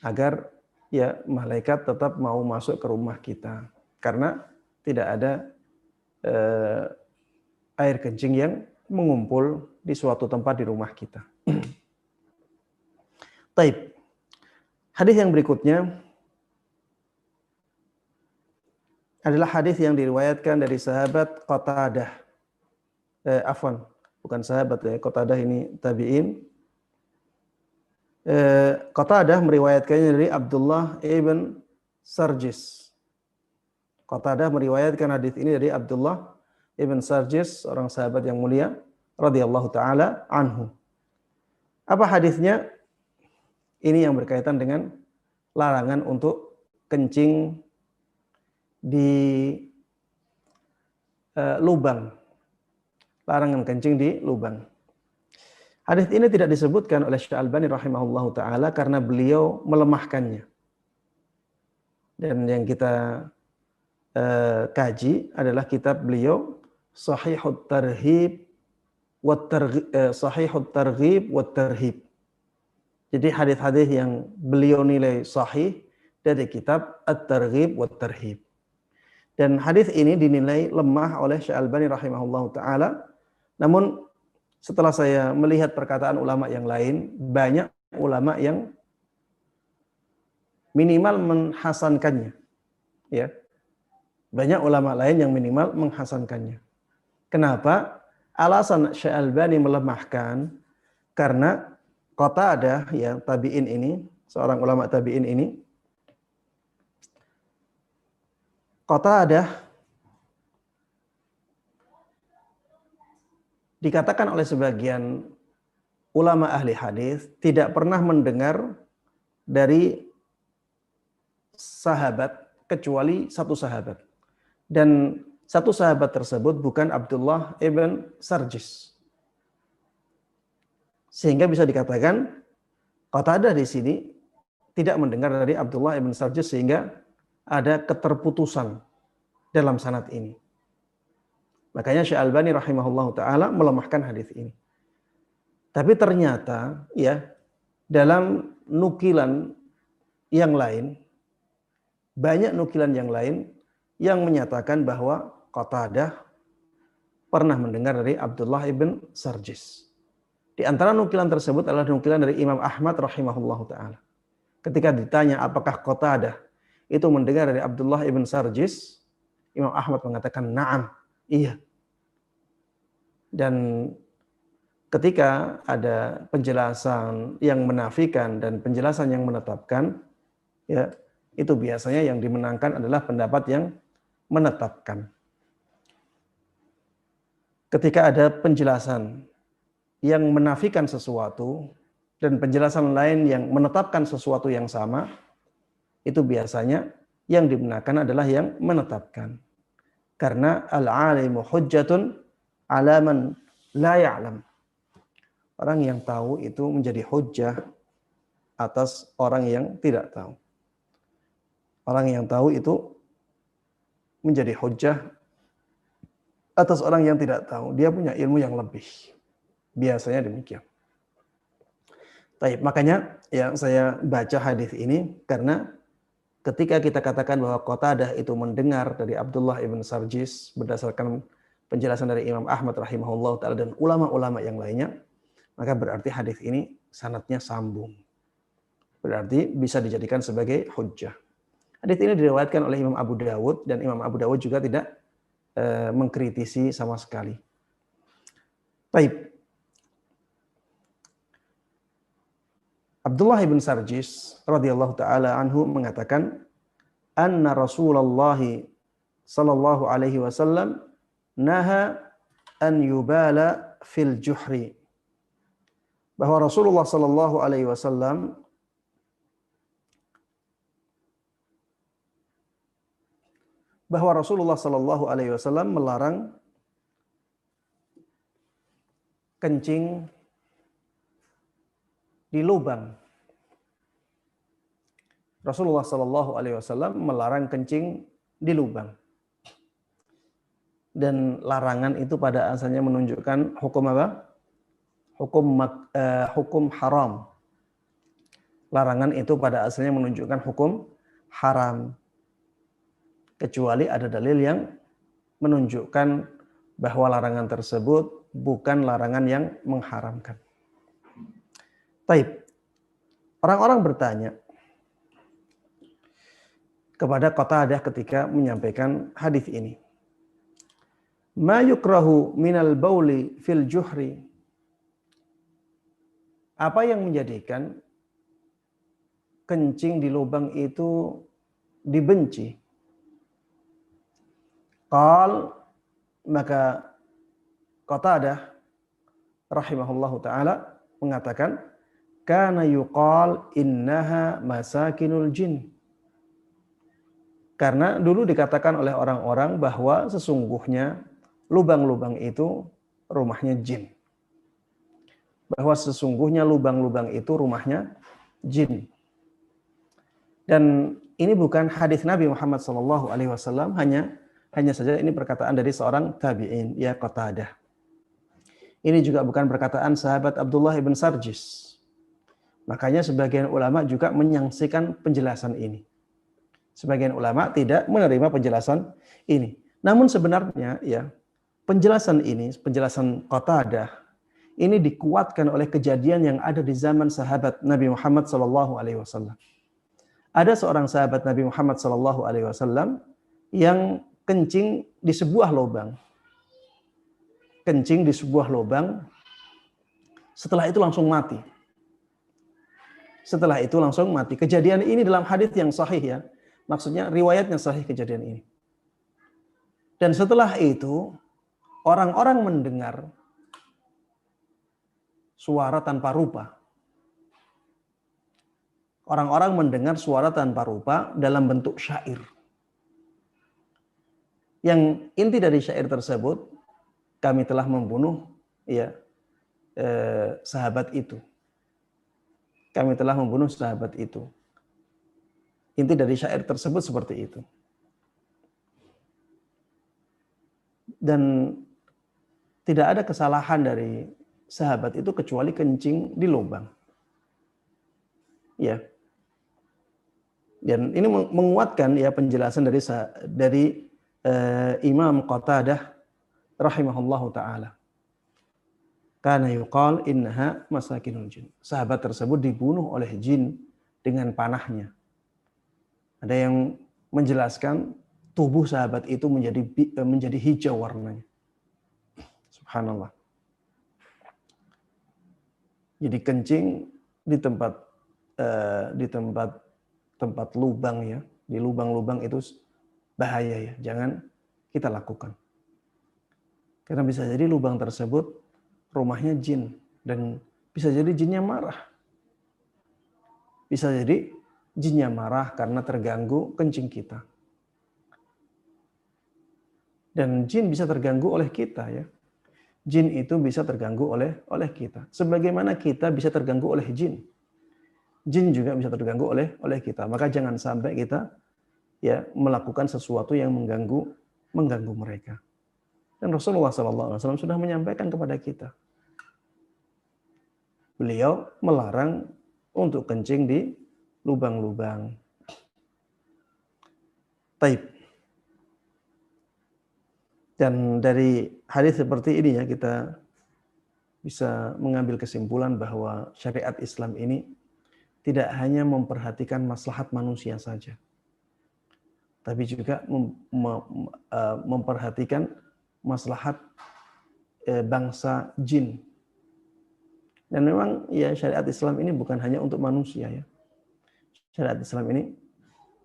Agar ya malaikat tetap mau masuk ke rumah kita. Karena tidak ada air kencing yang mengumpul di suatu tempat di rumah kita. Taib. Hadis yang berikutnya adalah hadis yang diriwayatkan dari sahabat Qatadah. Bukan sahabat ya, Qatadah ini tabi'in. Qatadah meriwayatkannya dari Abdullah ibn Sarjis. Qatadah meriwayatkan hadis ini dari Abdullah ibn Sarjis, orang sahabat yang mulia radhiyallahu taala anhu. Apa hadisnya? Ini yang berkaitan dengan larangan untuk kencing di lubang. Larangan kencing di lubang. Hadis ini tidak disebutkan oleh Syekh Albani rahimahullahu taala karena beliau melemahkannya. Dan yang kita kaji adalah kitab beliau Sahihut Targhib wa Tarhib. Jadi hadis-hadis yang beliau nilai sahih dari kitab At-Targhib wa Tarhib. Dan hadis ini dinilai lemah oleh Syekh Albani rahimahullahu taala. Namun setelah saya melihat perkataan ulama yang lain, banyak ulama yang minimal menghasankannya. Ya. Banyak ulama lain yang minimal menghasankannya. Kenapa? Alasan Syekh Albani melemahkan karena Qatadah ya tabi'in ini, seorang ulama tabi'in ini, Qatadah dikatakan oleh sebagian ulama ahli hadis tidak pernah mendengar dari sahabat kecuali satu sahabat. Dan satu sahabat tersebut bukan Abdullah ibn Sarjis. Sehingga bisa dikatakan Qatadah di sini tidak mendengar dari Abdullah ibn Sarjis sehingga ada keterputusan dalam sanad ini. Makanya Syekh Albani rahimahullahu taala melemahkan hadis ini. Tapi ternyata ya dalam nukilan yang lain, banyak nukilan yang lain yang menyatakan bahwa Qatadah pernah mendengar dari Abdullah ibn Sarjis. Di antara nukilan tersebut adalah nukilan dari Imam Ahmad rahimahullahu taala. Ketika ditanya apakah Qatadah itu mendengar dari Abdullah ibn Sarjis, Imam Ahmad mengatakan na'am, iya. Dan ketika ada penjelasan yang menafikan dan penjelasan yang menetapkan, ya, itu biasanya yang dimenangkan adalah pendapat yang menetapkan. Ketika ada penjelasan yang menafikan sesuatu dan penjelasan lain yang menetapkan sesuatu yang sama, itu biasanya yang dibenarkan adalah yang menetapkan. Karena al-alimu hujjatun ala man la ya'lam. Orang yang tahu itu menjadi hujjah atas orang yang tidak tahu. Orang yang tahu itu menjadi hujjah atas orang yang tidak tahu. Dia punya ilmu yang lebih. Biasanya demikian. Baik, makanya ya saya baca hadis ini karena ketika kita katakan bahwa Qatadah itu mendengar dari Abdullah ibn Sarjis berdasarkan penjelasan dari Imam Ahmad rahimahullah ta'ala dan ulama-ulama yang lainnya, maka berarti hadis ini sanadnya sambung. Berarti bisa dijadikan sebagai hujjah. Hadis ini diriwayatkan oleh Imam Abu Dawud dan Imam Abu Dawud juga tidak mengkritisi sama sekali. Baik. Abdullah ibn Sarjis radhiyallahu taala anhu mengatakan anna Rasulullah sallallahu alaihi wasallam naha an yubala fil juhri. Bahwa Rasulullah sallallahu alaihi wasallam melarang kencing di lubang. Rasulullah sallallahu alaihi wasallam melarang kencing di lubang. Dan larangan itu pada asalnya menunjukkan hukum apa? Hukum haram. Larangan itu pada asalnya menunjukkan hukum haram. Kecuali ada dalil yang menunjukkan bahwa larangan tersebut bukan larangan yang mengharamkan. Baik. Orang-orang bertanya kepada Qatadah ketika menyampaikan hadis ini. Ma yukrahu minal bauli fil juhri. Apa yang menjadikan kencing di lubang itu dibenci? Qal, maka Qatadah rahimahullahu taala mengatakan kana yuqal innaha masakinul jin. Karena dulu dikatakan oleh orang-orang bahwa sesungguhnya lubang-lubang itu rumahnya jin. Bahwa sesungguhnya lubang-lubang itu rumahnya jin. Dan ini bukan hadis Nabi Muhammad SAW, hanya saja ini perkataan dari seorang tabi'in, ya Qatadah. Ini juga bukan perkataan sahabat Abdullah ibn Sarjis. Makanya sebagian ulama juga menyaksikan penjelasan ini. Sebagian ulama tidak menerima penjelasan ini. Namun sebenarnya ya penjelasan ini, penjelasan Qatadah ini dikuatkan oleh kejadian yang ada di zaman sahabat Nabi Muhammad SAW. Ada seorang sahabat Nabi Muhammad SAW yang kencing di sebuah lubang. Kencing di sebuah lubang. Setelah itu langsung mati. Setelah itu langsung mati. Kejadian ini dalam hadis yang sahih ya. Maksudnya riwayatnya sahih kejadian ini. Dan setelah itu orang-orang mendengar suara tanpa rupa. Orang-orang mendengar suara tanpa rupa dalam bentuk syair. Yang inti dari syair tersebut, kami telah membunuh ya sahabat itu. Kami telah membunuh sahabat itu. Inti dari syair tersebut seperti itu. Dan tidak ada kesalahan dari sahabat itu kecuali kencing di lubang. Ya. Dan ini menguatkan ya penjelasan dari Imam Qatadah rahimahullahu taala. Kana yuqal innaha masakinul jin. Sahabat tersebut dibunuh oleh jin dengan panahnya. Ada yang menjelaskan tubuh sahabat itu menjadi hijau warnanya. Subhanallah. Jadi kencing di tempat tempat lubang ya, di lubang-lubang itu bahaya ya, jangan kita lakukan. Karena bisa jadi lubang tersebut rumahnya jin dan bisa jadi jinnya marah. Bisa jadi jinnya marah karena terganggu kencing kita. Dan jin bisa terganggu oleh kita ya. Jin itu bisa terganggu oleh kita. Sebagaimana kita bisa terganggu oleh jin. Jin juga bisa terganggu oleh kita. Maka jangan sampai kita ya melakukan sesuatu yang mengganggu mereka. Dan Rasulullah SAW sudah menyampaikan kepada kita. Beliau melarang untuk kencing di lubang-lubang. Taib. Dan dari hadis seperti ini ya kita bisa mengambil kesimpulan bahwa syariat Islam ini tidak hanya memperhatikan maslahat manusia saja, tapi juga memperhatikan maslahat bangsa jin. Dan memang ya syariat Islam ini bukan hanya untuk manusia ya. Syariat Islam ini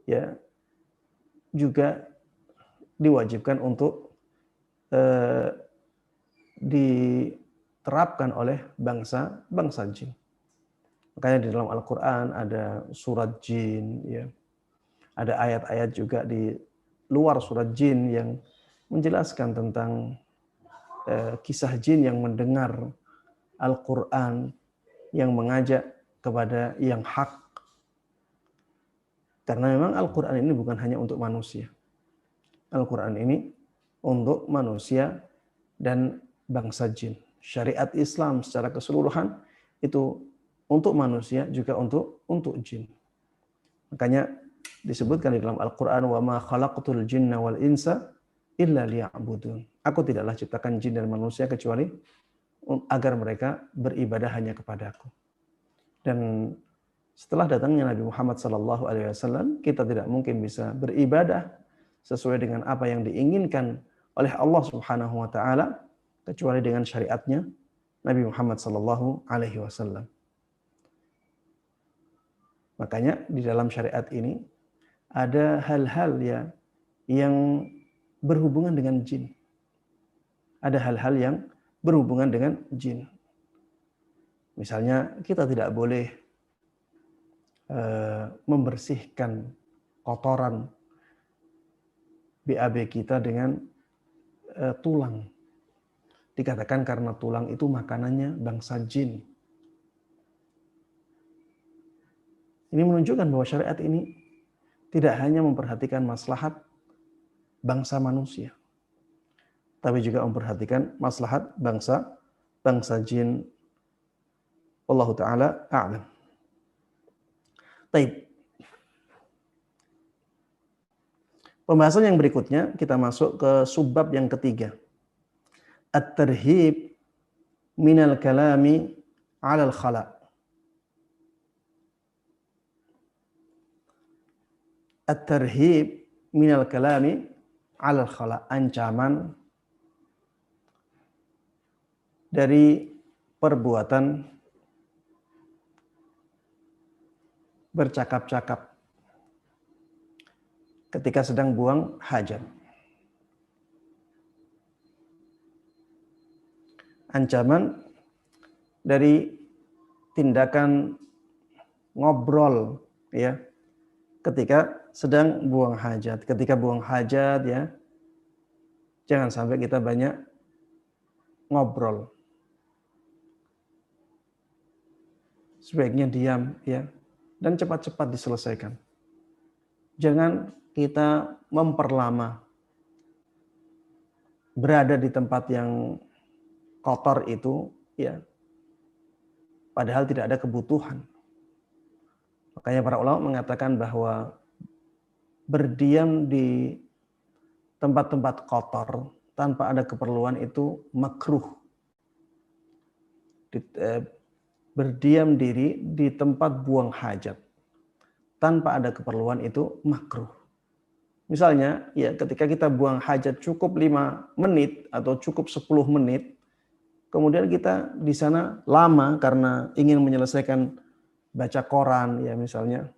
ya juga diwajibkan untuk diterapkan oleh bangsa jin. Makanya di dalam Al-Quran ada surat jin, ya. Ada ayat-ayat juga di luar surat jin yang menjelaskan tentang kisah jin yang mendengar Al-Quran, yang mengajak kepada yang hak. Karena memang Al-Quran ini bukan hanya untuk manusia. Al-Quran ini untuk manusia dan bangsa jin. Syariat Islam secara keseluruhan itu untuk manusia juga untuk jin. Makanya disebutkan di dalam Al-Quran, wa ma khalaqtul jinna wal insa illa liya'budun. Aku tidaklah ciptakan jin dan manusia kecuali agar mereka beribadah hanya kepadaku. Dan setelah datangnya Nabi Muhammad SAW, kita tidak mungkin bisa beribadah sesuai dengan apa yang diinginkan oleh Allah Subhanahu wa taala kecuali dengan syariatnya Nabi Muhammad SAW. Makanya di dalam syariat ini ada hal-hal ya yang berhubungan dengan jin. Ada hal-hal yang berhubungan dengan jin. Misalnya kita tidak boleh membersihkan kotoran BAB kita dengan tulang. Dikatakan karena tulang itu makanannya bangsa jin. Ini menunjukkan bahwa syariat ini tidak hanya memperhatikan maslahat bangsa manusia, tapi juga memperhatikan maslahat bangsa jin. Wallahu ta'ala a'lam. Baik. Pembahasan yang berikutnya kita masuk ke subbab yang ketiga. At-tarhib minal kalami 'alal khala'. At-tarhib minal kalami 'alal khala', ancaman dari perbuatan bercakap-cakap ketika sedang buang hajat. Ancaman dari tindakan ngobrol ya ketika sedang buang hajat. Ketika buang hajat ya jangan sampai kita banyak ngobrol. Sebaiknya diam ya dan cepat-cepat diselesaikan. Jangan kita memperlama berada di tempat yang kotor itu ya padahal tidak ada kebutuhan. Makanya para ulama mengatakan bahwa berdiam di tempat-tempat kotor tanpa ada keperluan itu makruh. Berdiam diri di tempat buang hajat tanpa ada keperluan itu makruh. Misalnya, ya ketika kita buang hajat cukup 5 menit atau cukup 10 menit, kemudian kita di sana lama karena ingin menyelesaikan baca koran ya misalnya,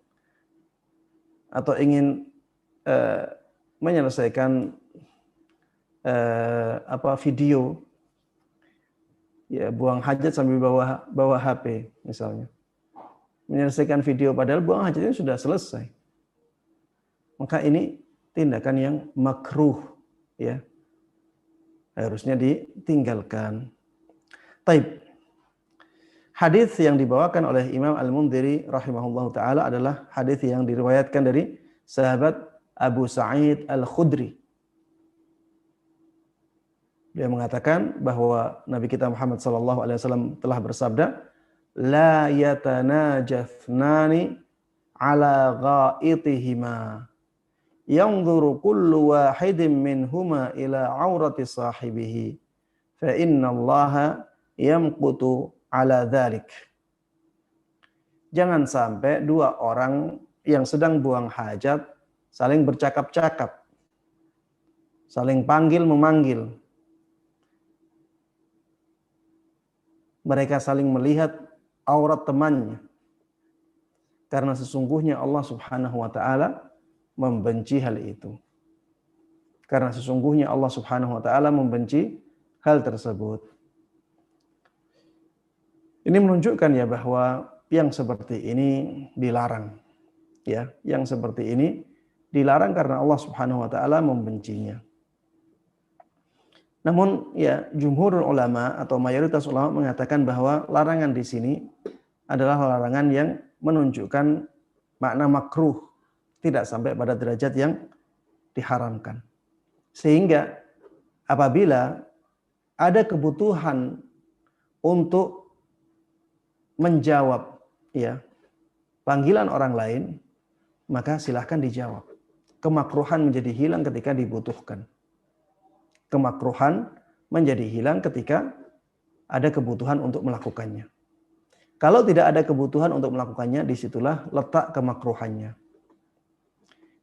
atau ingin menyelesaikan video, ya buang hajat sambil bawa HP misalnya, menyelesaikan video padahal buang hajatnya sudah selesai, maka ini tindakan yang makruh, ya harusnya ditinggalkan. Taib. Hadis yang dibawakan oleh Imam Al-Mundhiri rahimahullahu taala adalah hadis yang diriwayatkan dari sahabat Abu Sa'id Al-Khudri. Dia mengatakan bahwa Nabi kita Muhammad sallallahu alaihi wasallam telah bersabda, la yatanajathnani ala ghaitihima yanzuru kullu wahidin minhuma ila aurati sahibihi fa innallaha yamqutu ala dzalik. Jangan sampai dua orang yang sedang buang hajat saling bercakap-cakap, saling panggil memanggil. Mereka saling melihat aurat temannya. Karena sesungguhnya Allah Subhanahu wa taala membenci hal itu. Karena sesungguhnya Allah Subhanahu wa taala membenci hal tersebut. Ini menunjukkan ya bahwa yang seperti ini dilarang. Ya, yang seperti ini dilarang karena Allah Subhanahu wa taala membencinya. Namun ya jumhurul ulama atau mayoritas ulama mengatakan bahwa larangan di sini adalah larangan yang menunjukkan makna makruh, tidak sampai pada derajat yang diharamkan. Sehingga apabila ada kebutuhan untuk menjawab ya panggilan orang lain, maka silahkan dijawab. Kemakruhan menjadi hilang ketika dibutuhkan. Kemakruhan menjadi hilang ketika ada kebutuhan untuk melakukannya. Kalau tidak ada kebutuhan untuk melakukannya, disitulah letak kemakruhannya.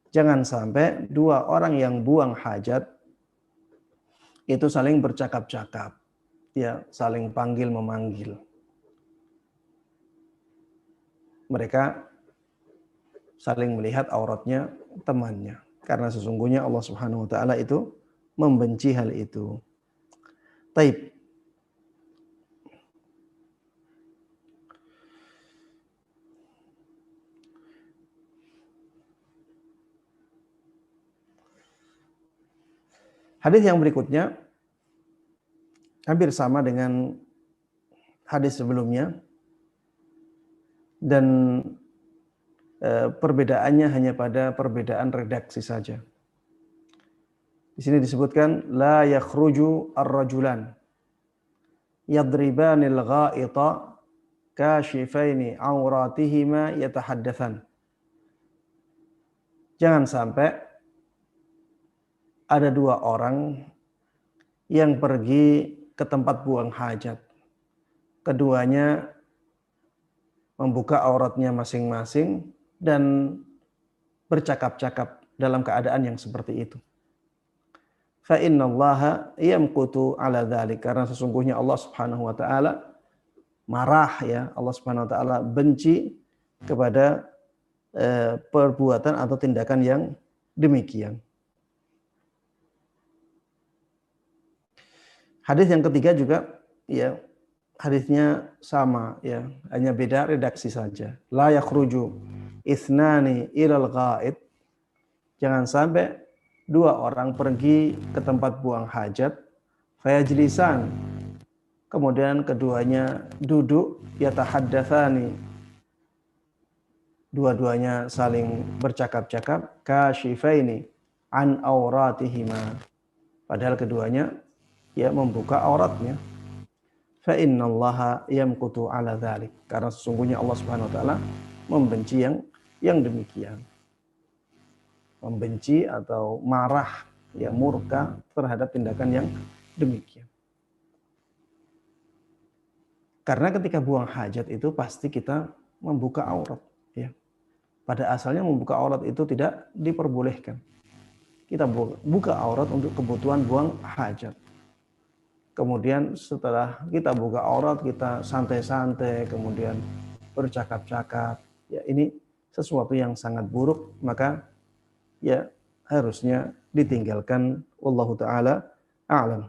Jangan sampai dua orang yang buang hajat itu saling bercakap-cakap, ya, saling panggil memanggil. Mereka saling melihat auratnya temannya, karena sesungguhnya Allah Subhanahu wa taala itu membenci hal itu. Taib. Hadis yang berikutnya hampir sama dengan hadis sebelumnya dan perbedaannya hanya pada perbedaan redaksi saja. Di sini disebutkan la yakhruju ar-rajulan yadribanil gha'ita kashifaini auratihima yatahaddatsan. Jangan sampai ada dua orang yang pergi ke tempat buang hajat. Keduanya membuka auratnya masing-masing dan bercakap-cakap dalam keadaan yang seperti itu. Fa innallaha yamqutu ala dzalik, karena sesungguhnya Allah Subhanahu wa taala marah ya, Allah Subhanahu wa taala benci kepada perbuatan atau tindakan yang demikian. Hadis yang ketiga juga ya hadisnya sama ya, hanya beda redaksi saja. La yakhruju ithnani ilal ghaid. Jangan sampai dua orang pergi ke tempat buang hajat, fayajlisan, kemudian keduanya duduk, yatahaddatsani, dua-duanya saling bercakap-cakap, kashifaini an auratihima, padahal keduanya ya membuka auratnya. Fa innallaha yamqutu ala dzalik, karena sesungguhnya Allah Subhanahu wa taala membenci yang demikian. Membenci atau marah, ya murka terhadap tindakan yang demikian. Karena ketika buang hajat itu pasti kita membuka aurat, ya. Pada asalnya membuka aurat itu tidak diperbolehkan. Kita buka aurat untuk kebutuhan buang hajat. kemudian setelah kita buka aurat, kita santai-santai, kemudian bercakap-cakap, ya ini sesuatu yang sangat buruk, maka ya harusnya ditinggalkan. Wallahu ta'ala a'lam.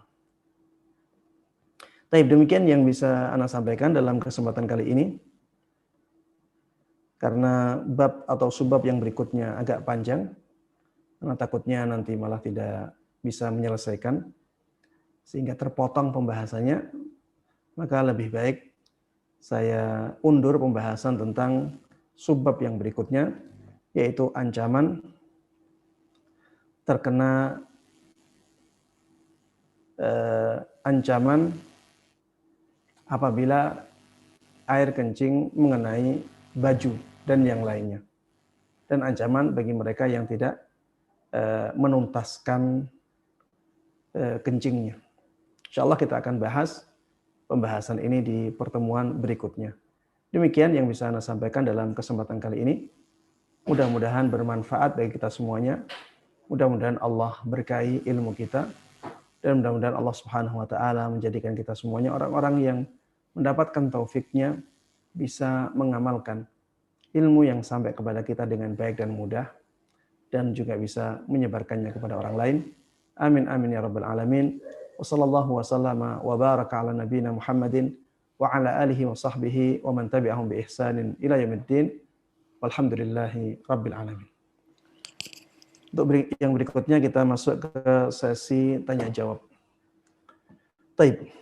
Baik, demikian yang bisa Ana sampaikan dalam kesempatan kali ini. Karena bab atau subbab yang berikutnya agak panjang, karena takutnya nanti malah tidak bisa menyelesaikan, sehingga terpotong pembahasannya, maka lebih baik saya undur pembahasan tentang subbab yang berikutnya, yaitu ancaman terkena ancaman apabila air kencing mengenai baju dan yang lainnya, dan ancaman bagi mereka yang tidak menuntaskan kencingnya. Insyaallah kita akan bahas pembahasan ini di pertemuan berikutnya. Demikian yang bisa Anda sampaikan dalam kesempatan kali ini. Mudah-mudahan bermanfaat bagi kita semuanya. Mudah-mudahan Allah berkahi ilmu kita, dan mudah-mudahan Allah Subhanahu wa taala menjadikan kita semuanya orang-orang yang mendapatkan taufiknya bisa mengamalkan ilmu yang sampai kepada kita dengan baik dan mudah, dan juga bisa menyebarkannya kepada orang lain. Amin amin ya rabbal alamin. Wa sallallahu wa sallama wa baraka ala nabiyyina Muhammadin wa ala alihi wa sahbihi wa man tabi'ahum bi ihsanin ila yaumiddin. Walhamdulillahi rabbil alamin. Untuk yang berikutnya kita masuk ke sesi tanya jawab. Taib.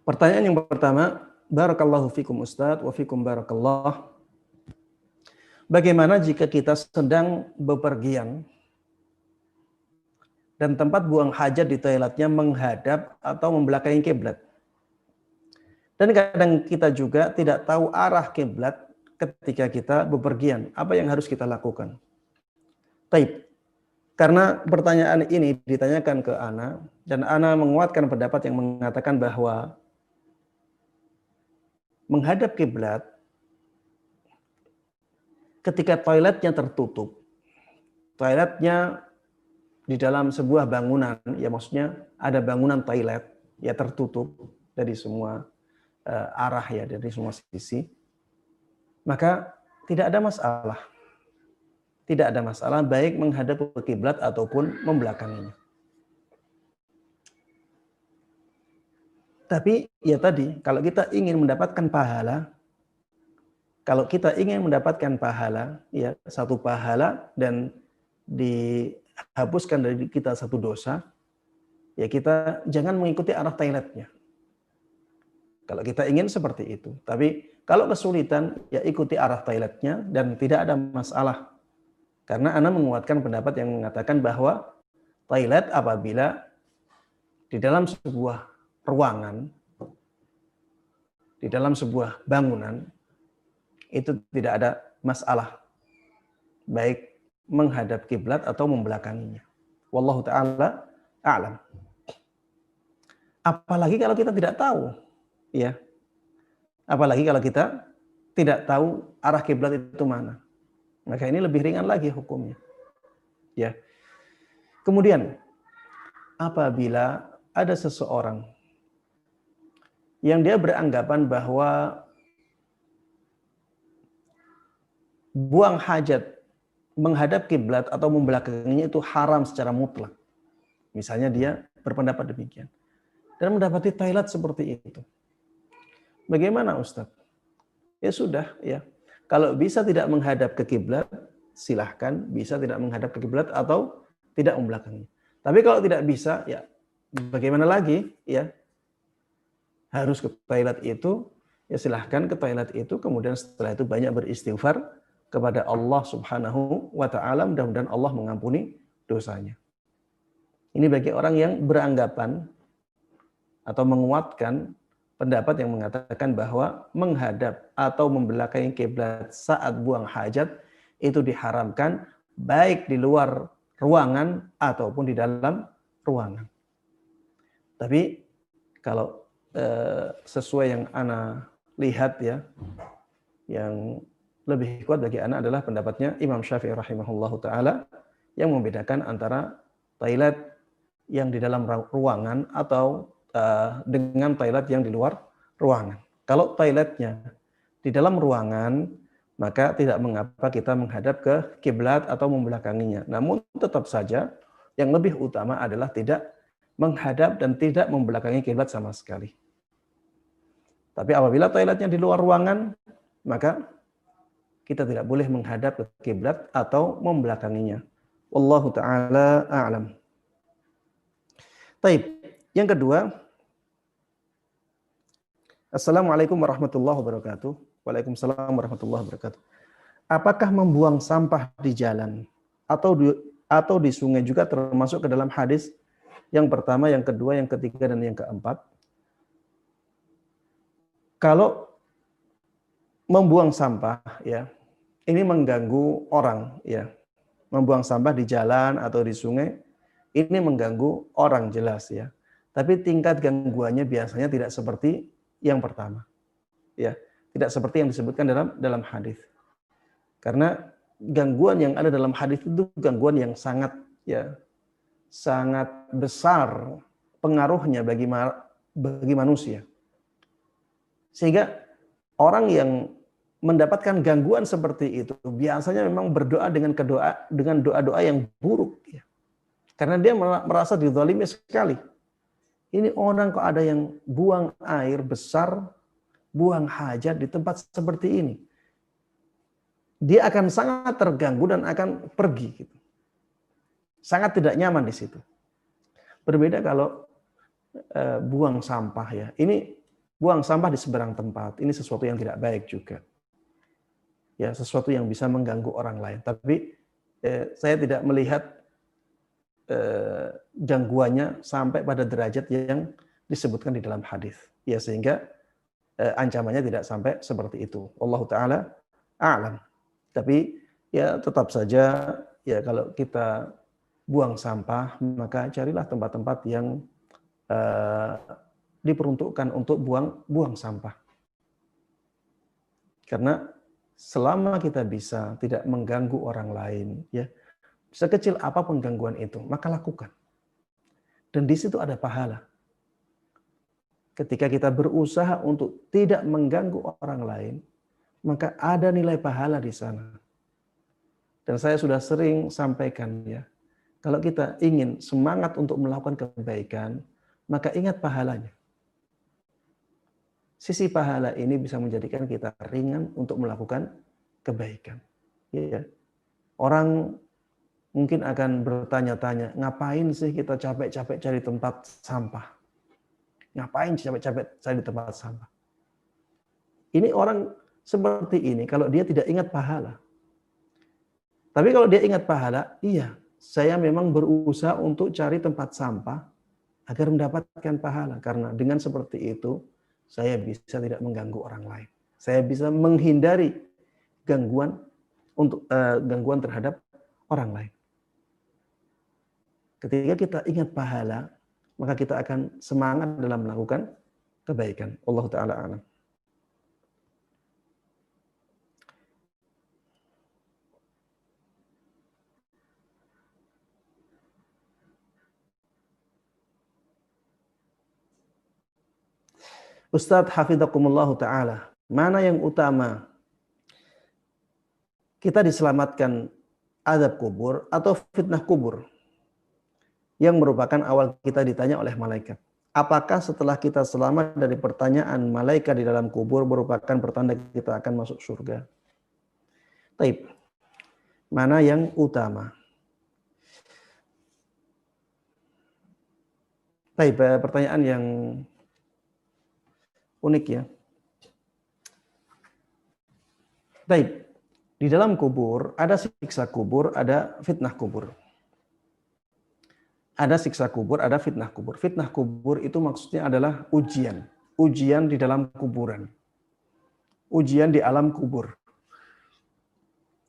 Pertanyaan yang pertama, barakallahu fikum Ustadz wa fikum barakallah. Bagaimana jika kita sedang bepergian dan tempat buang hajat di toiletnya menghadap atau membelakangi kiblat? Dan kadang kita juga tidak tahu arah kiblat ketika kita bepergian. Apa yang harus kita lakukan? Taib. Karena pertanyaan ini ditanyakan ke Ana, dan Ana menguatkan pendapat yang mengatakan bahwa menghadap kiblat ketika toiletnya tertutup, toiletnya di dalam sebuah bangunan, ya maksudnya ada bangunan toilet, ya tertutup dari semua arah, ya dari semua sisi, maka tidak ada masalah. Tidak ada masalah baik menghadap ke kiblat ataupun membelakanginya. Tapi ya tadi, kalau kita ingin mendapatkan pahala, ya satu pahala dan dihapuskan dari kita satu dosa, ya kita jangan mengikuti arah toiletnya. Kalau kita ingin seperti itu. Tapi kalau kesulitan, ya ikuti arah toiletnya dan tidak ada masalah. Karena Ana menguatkan pendapat yang mengatakan bahwa toilet apabila di dalam sebuah ruangan, di dalam sebuah bangunan, itu tidak ada masalah baik menghadap kiblat atau membelakanginya. Wallahu ta'ala a'lam. Apalagi kalau kita tidak tahu, ya. Apalagi kalau kita tidak tahu arah kiblat itu mana. Maka ini lebih ringan lagi hukumnya. Ya. Kemudian apabila ada seseorang yang dia beranggapan bahwa buang hajat menghadap kiblat atau membelakanginya itu haram secara mutlak. Misalnya dia berpendapat demikian dan mendapati toilet seperti itu. Bagaimana Ustadz? Ya sudah, ya. Kalau bisa tidak menghadap ke kiblat, silahkan bisa tidak menghadap ke kiblat atau tidak membelakanginya. Tapi kalau tidak bisa, ya bagaimana lagi? Ya harus ke toilet itu, ya silahkan ke toilet itu. Kemudian setelah itu banyak beristighfar kepada Allah Subhanahu wa Ta'ala. Mudah-mudahan Allah mengampuni dosanya. Ini bagi orang yang beranggapan atau menguatkan pendapat yang mengatakan bahwa menghadap atau membelakangi kiblat saat buang hajat itu diharamkan baik di luar ruangan ataupun di dalam ruangan. Tapi kalau sesuai yang ana lihat ya, yang lebih kuat bagi ana adalah pendapatnya Imam Syafi'i rahimahullahu taala yang membedakan antara toilet yang di dalam ruangan atau dengan toilet yang di luar ruangan. Kalau toiletnya di dalam ruangan, maka tidak mengapa kita menghadap ke kiblat atau membelakanginya. Namun tetap saja yang lebih utama adalah tidak menghadap dan tidak membelakangi kiblat sama sekali. Tapi apabila toiletnya di luar ruangan, maka kita tidak boleh menghadap ke kiblat atau membelakanginya. Wallahu taala a'lam. Baik, yang kedua, Assalamualaikum warahmatullahi wabarakatuh. Waalaikumsalam warahmatullahi wabarakatuh. Apakah membuang sampah di jalan atau di sungai juga termasuk ke dalam hadis yang pertama, yang kedua, yang ketiga, dan yang keempat? Kalau membuang sampah, ya, ini mengganggu orang, ya. Membuang sampah di jalan atau di sungai, ini mengganggu orang jelas, ya. Tapi tingkat gangguannya biasanya tidak seperti yang pertama, ya. Tidak seperti yang disebutkan dalam hadis. Karena gangguan yang ada dalam hadis itu gangguan yang sangat, ya, sangat besar pengaruhnya bagi manusia. Sehingga orang yang mendapatkan gangguan seperti itu biasanya memang berdoa dengan doa-doa yang buruk, ya. Karena dia merasa dizalimi sekali. Ini orang kok ada yang buang air besar, buang hajat di tempat seperti ini. Dia akan sangat terganggu dan akan pergi, gitu. Sangat tidak nyaman di situ. Berbeda kalau buang sampah, ya. Ini buang sampah di seberang tempat, ini sesuatu yang tidak baik juga. Ya, sesuatu yang bisa mengganggu orang lain. Tapi saya tidak melihat gangguannya sampai pada derajat yang disebutkan di dalam hadis. Ya, sehingga ancamannya tidak sampai seperti itu. Wallahu taala a'lam. Tapi ya tetap saja, ya, kalau kita buang sampah, maka carilah tempat-tempat yang diperuntukkan untuk buang sampah. Karena selama kita bisa tidak mengganggu orang lain, ya, sekecil apapun gangguan itu, maka lakukan. Dan di situ ada pahala. Ketika kita berusaha untuk tidak mengganggu orang lain, maka ada nilai pahala di sana. Dan saya sudah sering sampaikan, ya, kalau kita ingin semangat untuk melakukan kebaikan, maka ingat pahalanya. Sisi pahala ini bisa menjadikan kita ringan untuk melakukan kebaikan. Ya. Orang mungkin akan bertanya-tanya, ngapain sih kita capek-capek cari tempat sampah? Ngapain capek-capek cari tempat sampah? Ini orang seperti ini kalau dia tidak ingat pahala. Tapi kalau dia ingat pahala, iya, saya memang berusaha untuk cari tempat sampah agar mendapatkan pahala. Karena dengan seperti itu, saya bisa tidak mengganggu orang lain. Saya bisa menghindari gangguan terhadap orang lain. Ketika kita ingat pahala, maka kita akan semangat dalam melakukan kebaikan. Allah Ta'ala a'lam. Ustadz Hafidhakumullah Ta'ala, mana yang utama? Kita diselamatkan azab kubur atau fitnah kubur? Yang merupakan awal kita ditanya oleh malaikat. Apakah setelah kita selamat dari pertanyaan malaikat di dalam kubur merupakan pertanda kita akan masuk surga? Taib. Mana yang utama? Taib, pertanyaan yang unik, ya. Taib. Di dalam kubur ada siksa kubur, ada fitnah kubur. Ada siksa kubur, ada fitnah kubur. Fitnah kubur itu maksudnya adalah ujian. Ujian di dalam kuburan. Ujian di alam kubur.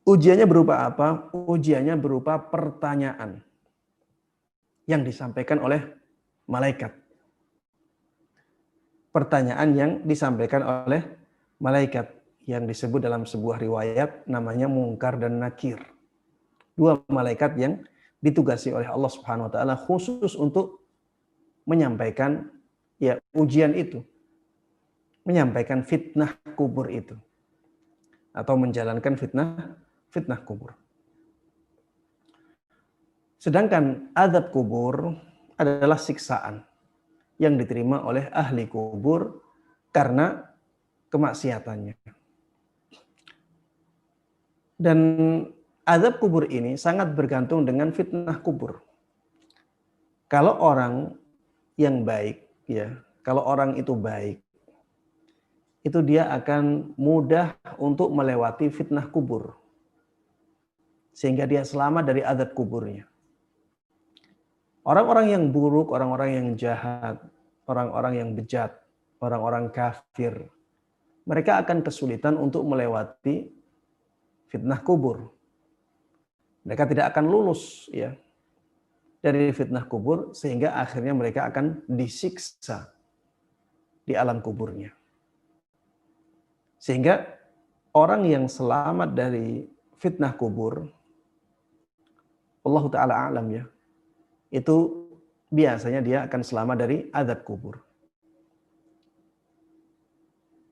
Ujiannya berupa apa? Ujiannya berupa pertanyaan yang disampaikan oleh malaikat. pertanyaan yang disampaikan oleh malaikat yang disebut dalam sebuah riwayat namanya Munkar dan Nakir. Dua malaikat yang ditugasi oleh Allah Subhanahu wa taala khusus untuk menyampaikan ya ujian itu, menyampaikan fitnah kubur itu atau menjalankan fitnah kubur. Sedangkan azab kubur adalah siksaan yang diterima oleh ahli kubur karena kemaksiatannya. Dan azab kubur ini sangat bergantung dengan fitnah kubur. Kalau orang yang baik, ya, kalau orang itu baik, itu dia akan mudah untuk melewati fitnah kubur. Sehingga dia selamat dari azab kuburnya. Orang-orang yang buruk, orang-orang yang jahat, orang-orang yang bejat, orang-orang kafir, mereka akan kesulitan untuk melewati fitnah kubur. Mereka tidak akan lulus ya dari fitnah kubur sehingga akhirnya mereka akan disiksa di alam kuburnya. Sehingga orang yang selamat dari fitnah kubur, Allah Ta'ala alam ya, itu biasanya dia akan selamat dari azab kubur.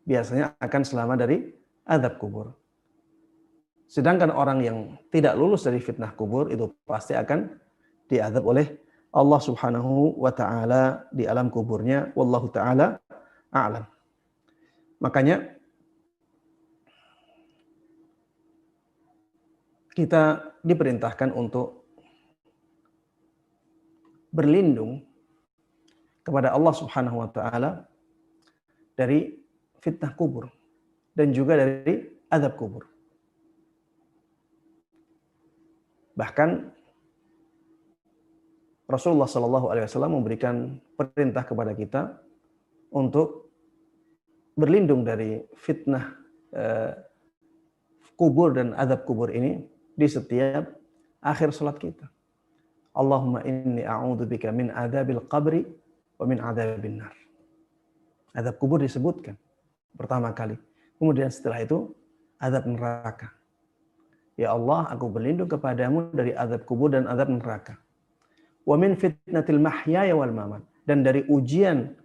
Biasanya akan selamat dari azab kubur. Sedangkan orang yang tidak lulus dari fitnah kubur itu pasti akan diazab oleh Allah Subhanahu wa taala di alam kuburnya. Wallahu taala a'lam. Makanya kita diperintahkan untuk berlindung kepada Allah Subhanahu wa taala dari fitnah kubur dan juga dari azab kubur. Bahkan Rasulullah Shallallahu alaihi wasallam memberikan perintah kepada kita untuk berlindung dari fitnah kubur dan azab kubur ini di setiap akhir salat kita. Allahumma inni a'udzubika min adzabil qabri wa min adzabin nar. Azab kubur disebutkan pertama kali. Kemudian setelah itu azab neraka. Ya Allah, aku berlindung kepadamu dari azab kubur dan azab neraka. Wa min fitnatil mahyaya wal mamat, dan dari ujian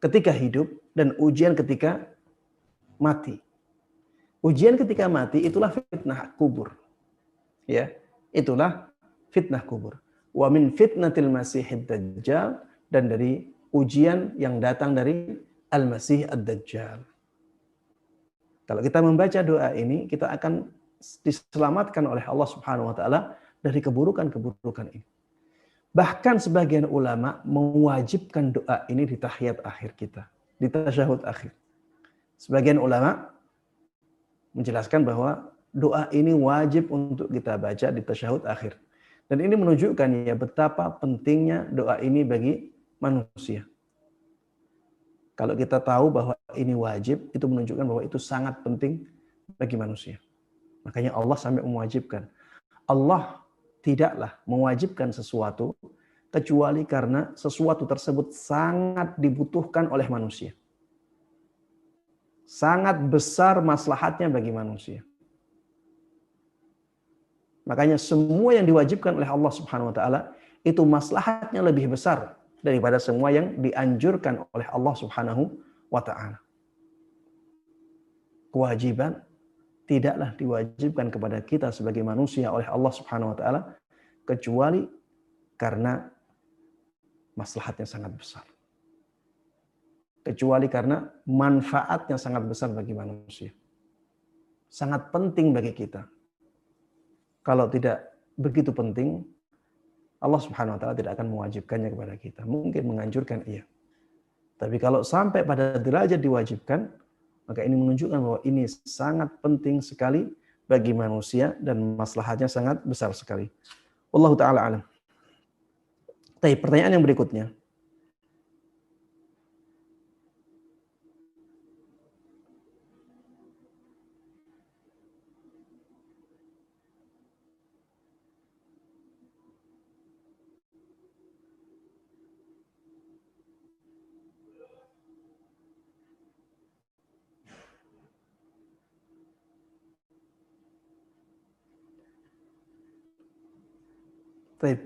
ketika hidup dan ujian ketika mati. Ujian ketika mati itulah fitnah kubur. Ya, itulah fitnah kubur. Wa min fitnatil masihid dajjal, dan dari ujian yang datang dari al-masih ad-dajjal. Kalau kita membaca doa ini, kita akan diselamatkan oleh Allah Subhanahu wa taala dari keburukan-keburukan ini. Bahkan sebagian ulama mewajibkan doa ini di tahiyat akhir kita, di tasyahud akhir. Sebagian ulama menjelaskan bahwa doa ini wajib untuk kita baca di tasyahud akhir. Dan ini menunjukkan ya betapa pentingnya doa ini bagi manusia. Kalau kita tahu bahwa ini wajib, itu menunjukkan bahwa itu sangat penting bagi manusia. Makanya Allah sampai mewajibkan. Allah tidaklah mewajibkan sesuatu kecuali karena sesuatu tersebut sangat dibutuhkan oleh manusia. Sangat besar maslahatnya bagi manusia. Makanya semua yang diwajibkan oleh Allah Subhanahu wa taala itu maslahatnya lebih besar daripada semua yang dianjurkan oleh Allah Subhanahu wa taala. Kewajiban tidaklah diwajibkan kepada kita sebagai manusia oleh Allah Subhanahu wa taala kecuali karena maslahatnya sangat besar. Kecuali karena manfaatnya sangat besar bagi manusia. Sangat penting bagi kita. Kalau tidak begitu penting, Allah Subhanahu wa taala tidak akan mewajibkannya kepada kita. Mungkin menganjurkan iya. Tapi kalau sampai pada derajat diwajibkan, maka ini menunjukkan bahwa ini sangat penting sekali bagi manusia dan maslahatnya sangat besar sekali. Wallahu taala alam. Tapi pertanyaan yang berikutnya. Baik.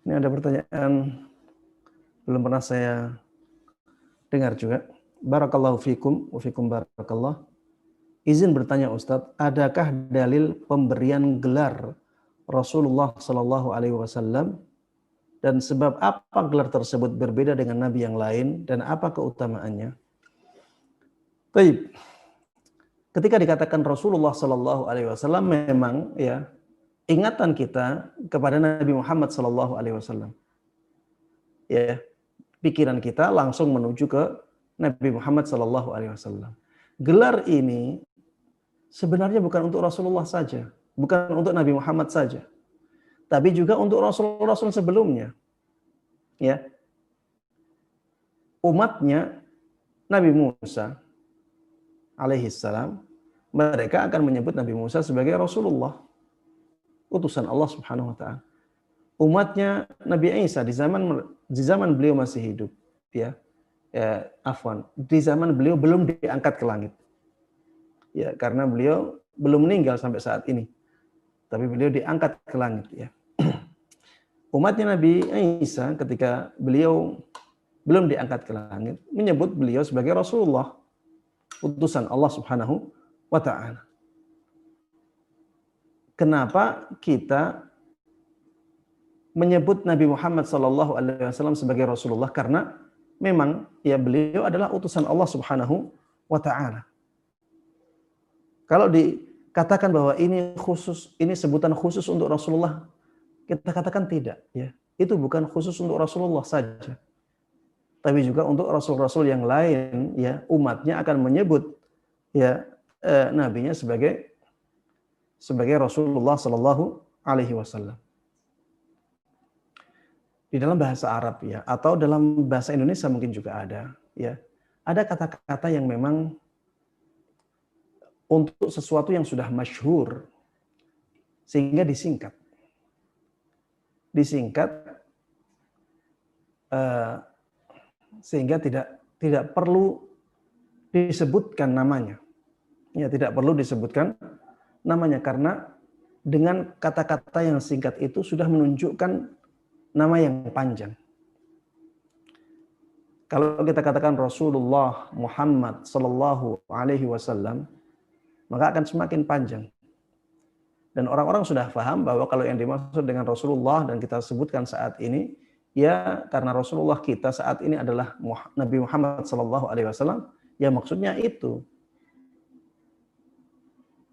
Ini ada pertanyaan belum pernah saya dengar juga. Barakallahu fikum wa fikum barakallah. Izin bertanya Ustadz, adakah dalil pemberian gelar Rasulullah Sallallahu Alaihi Wasallam dan sebab apa gelar tersebut berbeda dengan nabi yang lain dan apa keutamaannya? Baik. Ketika dikatakan Rasulullah Sallallahu Alaihi Wasallam, memang ya ingatan kita kepada Nabi Muhammad Sallallahu Alaihi Wasallam. Ya, pikiran kita langsung menuju ke Nabi Muhammad Sallallahu Alaihi Wasallam. Gelar ini sebenarnya bukan untuk Rasulullah saja, bukan untuk Nabi Muhammad saja, tapi juga untuk Rasul-Rasul sebelumnya. Ya, umatnya Nabi Musa alaihi salam, mereka akan menyebut Nabi Musa sebagai Rasulullah, utusan Allah Subhanahu wa taala. Umatnya Nabi Isa di zaman beliau masih hidup, di zaman beliau belum diangkat ke langit. Ya, karena beliau belum meninggal sampai saat ini. Tapi beliau diangkat ke langit, ya. Umatnya Nabi Isa ketika beliau belum diangkat ke langit menyebut beliau sebagai Rasulullah, utusan Allah Subhanahu wa taala. Kenapa kita menyebut Nabi Muhammad sallallahu alaihi wasallam sebagai Rasulullah? Karena memang ya beliau adalah utusan Allah Subhanahu wa taala. Kalau dikatakan bahwa ini khusus, ini sebutan khusus untuk Rasulullah, kita katakan tidak, ya. Itu bukan khusus untuk Rasulullah saja. Tapi juga untuk rasul-rasul yang lain, ya, umatnya akan menyebut ya nabinya sebagai Rasulullah sallallahu alaihi wasallam. Di dalam bahasa Arab, ya, atau dalam bahasa Indonesia mungkin juga ada, ya. Ada kata-kata yang memang untuk sesuatu yang sudah masyhur sehingga disingkat sehingga tidak perlu disebutkan namanya, ya, tidak perlu disebutkan namanya karena dengan kata-kata yang singkat itu sudah menunjukkan nama yang panjang. Kalau kita katakan Rasulullah Muhammad sallallahu alaihi wasallam, maka akan semakin panjang. Dan orang-orang sudah paham bahwa kalau yang dimaksud dengan Rasulullah dan kita sebutkan saat ini, ya karena Rasulullah kita saat ini adalah Nabi Muhammad sallallahu alaihi wasallam, ya maksudnya itu.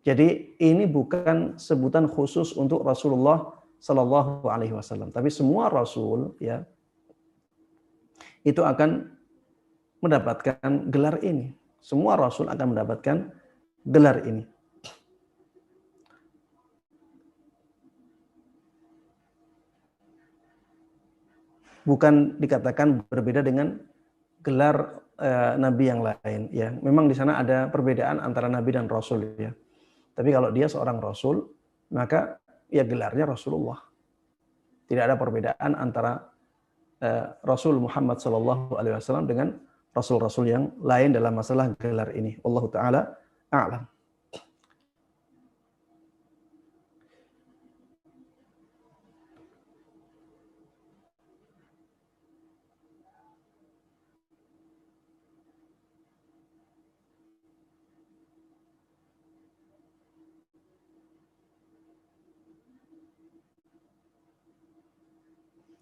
Jadi ini bukan sebutan khusus untuk Rasulullah sallallahu alaihi wasallam, tapi semua rasul, ya, itu akan mendapatkan gelar ini. Semua rasul akan mendapatkan gelar ini. Bukan dikatakan berbeda dengan gelar nabi yang lain, ya. Memang di sana ada perbedaan antara nabi dan rasul, ya. Tapi kalau dia seorang rasul, maka ya gelarnya Rasulullah. Tidak ada perbedaan antara Rasul Muhammad sallallahu alaihi wasallam dengan rasul-rasul yang lain dalam masalah gelar ini. Wallahu taala a'lam.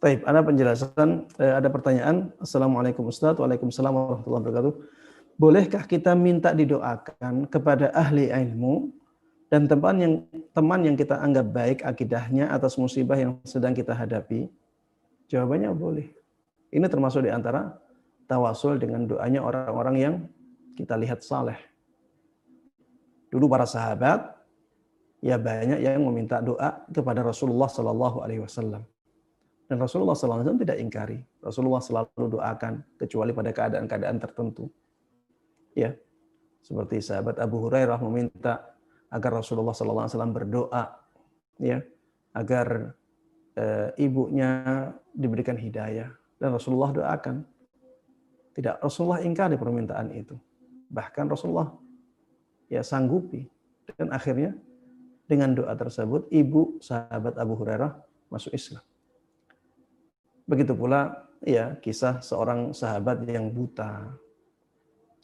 Baik, ada penjelasan, ada pertanyaan. Assalamualaikum Ustaz. Waalaikumsalam warahmatullahi wabarakatuh. Bolehkah kita minta didoakan kepada ahli ilmu dan teman yang kita anggap baik akidahnya atas musibah yang sedang kita hadapi? Jawabannya boleh. Ini termasuk di antara tawasul dengan doanya orang-orang yang kita lihat saleh. Dulu para sahabat ya banyak yang meminta doa kepada Rasulullah sallallahu alaihi wasallam. Dan Rasulullah sallallahu alaihi wasallam tidak ingkari. Rasulullah selalu doakan kecuali pada keadaan-keadaan tertentu. Ya. Seperti sahabat Abu Hurairah meminta agar Rasulullah sallallahu alaihi wasallam berdoa, ya, agar ibunya diberikan hidayah, dan Rasulullah doakan. Tidak Rasulullah ingkari permintaan itu. Bahkan Rasulullah ya sanggupi, dan akhirnya dengan doa tersebut ibu sahabat Abu Hurairah masuk Islam. Begitu pula ya kisah seorang sahabat yang buta.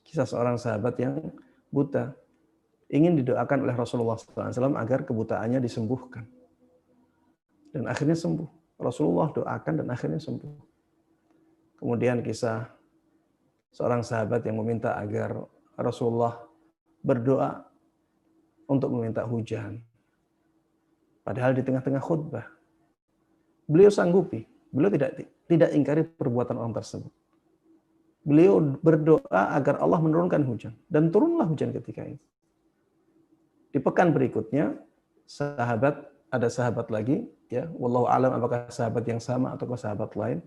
Kisah seorang sahabat yang buta ingin didoakan oleh Rasulullah SAW agar kebutaannya disembuhkan. Dan akhirnya sembuh. Rasulullah doakan dan akhirnya sembuh. Kemudian kisah seorang sahabat yang meminta agar Rasulullah berdoa untuk meminta hujan. Padahal di tengah-tengah khutbah, beliau sanggupi. Beliau tidak ingkari perbuatan orang tersebut. Beliau berdoa agar Allah menurunkan hujan. Dan turunlah hujan ketika itu. Di pekan berikutnya, ada sahabat lagi, ya, wallahu alam apakah sahabat yang sama atau sahabat lain,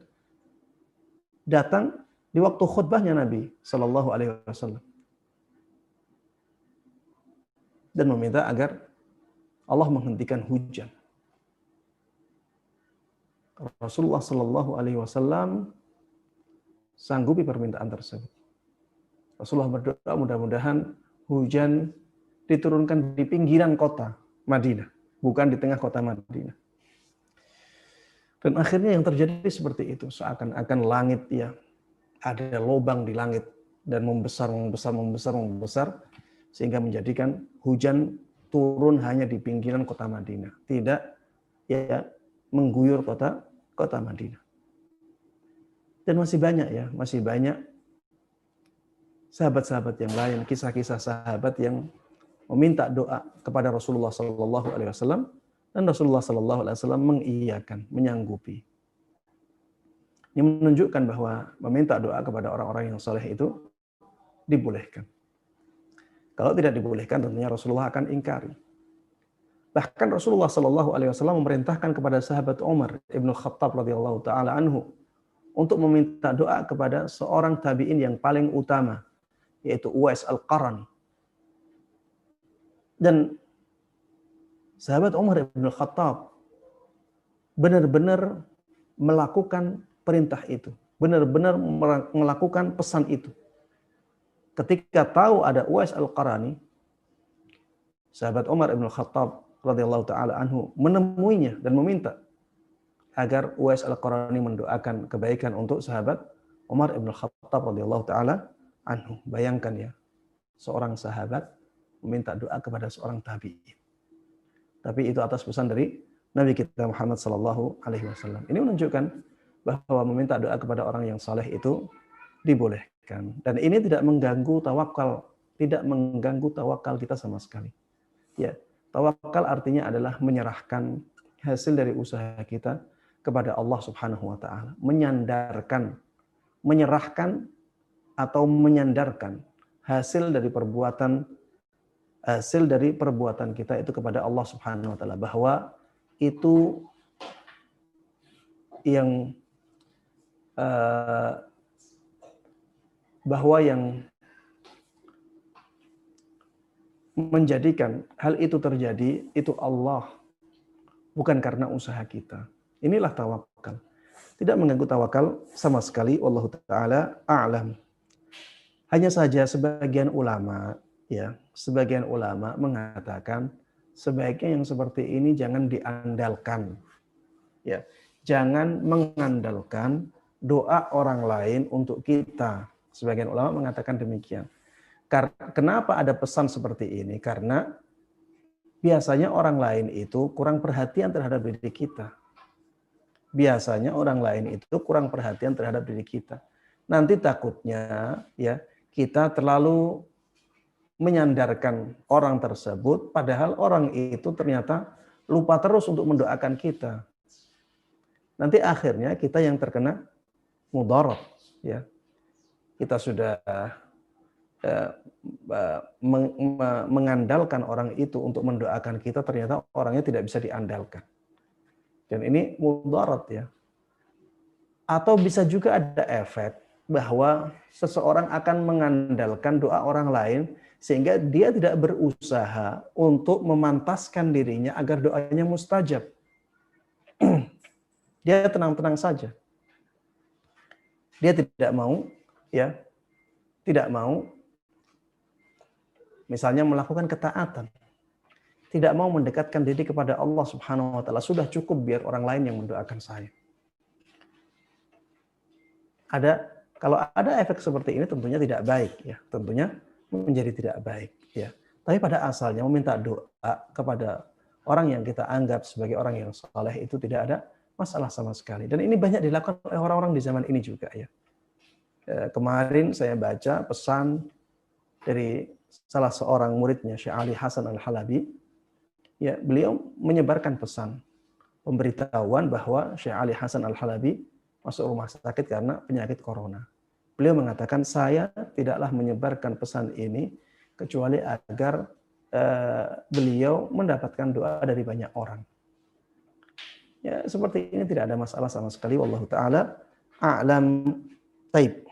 datang di waktu khutbahnya Nabi Shallallahu Alaihi Wasallam dan meminta agar Allah menghentikan hujan. Rasulullah Shallallahu Alaihi Wasallam sanggupi permintaan tersebut. Rasulullah berdoa mudah-mudahan hujan diturunkan di pinggiran kota Madinah, bukan di tengah kota Madinah. Dan akhirnya yang terjadi seperti itu, seakan-akan langit ya ada lubang di langit dan membesar sehingga menjadikan hujan turun hanya di pinggiran kota Madinah, tidak ya mengguyur kota Madinah. Dan masih banyak sahabat-sahabat yang lain, kisah-kisah sahabat yang meminta doa kepada Rasulullah Sallallahu Alaihi Wasallam dan Rasulullah Sallallahu Alaihi Wasallam mengiyakan, menyanggupi. Ini menunjukkan bahwa meminta doa kepada orang-orang yang soleh itu dibolehkan. Kalau tidak dibolehkan, tentunya Rasulullah akan ingkari. Bahkan Rasulullah Sallallahu Alaihi Wasallam memerintahkan kepada sahabat Umar ibnu Khattab radhiyallahu taala anhu untuk meminta doa kepada seorang tabi'in yang paling utama, yaitu Uwais Al-Qarni. Dan sahabat Umar ibn Khattab benar-benar melakukan perintah itu. Benar-benar melakukan pesan itu. Ketika tahu ada Uwais Al-Qarni, sahabat Umar ibn Khattab radhiyallahu taala anhu menemuinya dan meminta agar Uwais Al-Qarni mendoakan kebaikan untuk sahabat Umar ibn Khattab radhiyallahu taala anhu. Bayangkan ya, seorang sahabat meminta doa kepada seorang tabi'in. Tapi itu atas pesan dari Nabi kita Muhammad sallallahu alaihi wasallam. Ini menunjukkan bahwa meminta doa kepada orang yang saleh itu dibolehkan. Dan ini tidak mengganggu tawakal, kita sama sekali. Ya, tawakal artinya adalah menyerahkan hasil dari usaha kita kepada Allah Subhanahu wa taala, menyerahkan atau menyandarkan hasil dari perbuatan kita itu kepada Allah Subhanahu wa taala, bahwa itu yang menjadikan hal itu terjadi itu Allah, bukan karena usaha kita. Inilah tawakal. Tidak mengganggu tawakal sama sekali, wallahu taala a'lam. Hanya saja sebagian ulama mengatakan sebaiknya yang seperti ini jangan diandalkan. Ya, jangan mengandalkan doa orang lain untuk kita. Sebagian ulama mengatakan demikian. Kenapa ada pesan seperti ini? Karena biasanya orang lain itu kurang perhatian terhadap diri kita. Nanti takutnya ya kita terlalu menyandarkan orang tersebut, padahal orang itu ternyata lupa terus untuk mendoakan kita. Nanti akhirnya kita yang terkena mudarat, ya. Kita sudah mengandalkan orang itu untuk mendoakan kita, ternyata orangnya tidak bisa diandalkan. Dan ini mudarat, ya. Atau bisa juga ada efek bahwa seseorang akan mengandalkan doa orang lain sehingga dia tidak berusaha untuk memantaskan dirinya agar doanya mustajab. Dia tenang-tenang saja. Dia tidak mau misalnya melakukan ketaatan. Tidak mau mendekatkan diri kepada Allah Subhanahu wa taala. Sudah cukup biar orang lain yang mendoakan saya. kalau ada efek seperti ini tentunya tidak baik ya, tentunya menjadi tidak baik ya. Tapi pada asalnya meminta doa kepada orang yang kita anggap sebagai orang yang saleh itu tidak ada masalah sama sekali. Dan ini banyak dilakukan oleh orang-orang di zaman ini juga ya. Kemarin saya baca pesan dari salah seorang muridnya Syekh Ali Hasan Al-Halabi. Ya, beliau menyebarkan pesan pemberitahuan bahwa Syekh Ali Hasan Al-Halabi masuk rumah sakit karena penyakit corona. Beliau mengatakan, saya tidaklah menyebarkan pesan ini kecuali agar beliau mendapatkan doa dari banyak orang. Ya, seperti ini tidak ada masalah sama sekali. Wallahu ta'ala a'lam. Taib.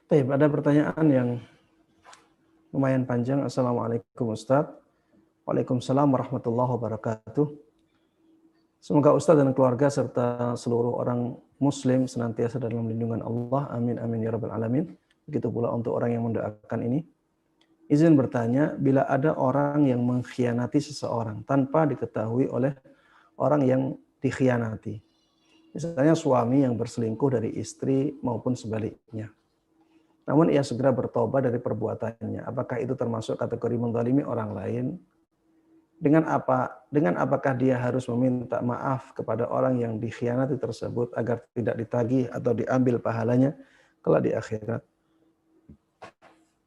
Baik, ada pertanyaan yang lumayan panjang. Assalamualaikum Ustaz. Waalaikumsalam warahmatullahi wabarakatuh. Semoga Ustaz dan keluarga serta seluruh orang muslim senantiasa dalam lindungan Allah. Amin amin ya rabbal alamin. Begitu pula untuk orang yang mendoakan ini. Izin bertanya, bila ada orang yang mengkhianati seseorang tanpa diketahui oleh orang yang dikhianati, misalnya suami yang berselingkuh dari istri maupun sebaliknya, namun ia segera bertobat dari perbuatannya, apakah itu termasuk kategori menzalimi orang lain? Dengan apakah dia harus meminta maaf kepada orang yang dikhianati tersebut agar tidak ditagih atau diambil pahalanya kelak di akhirat?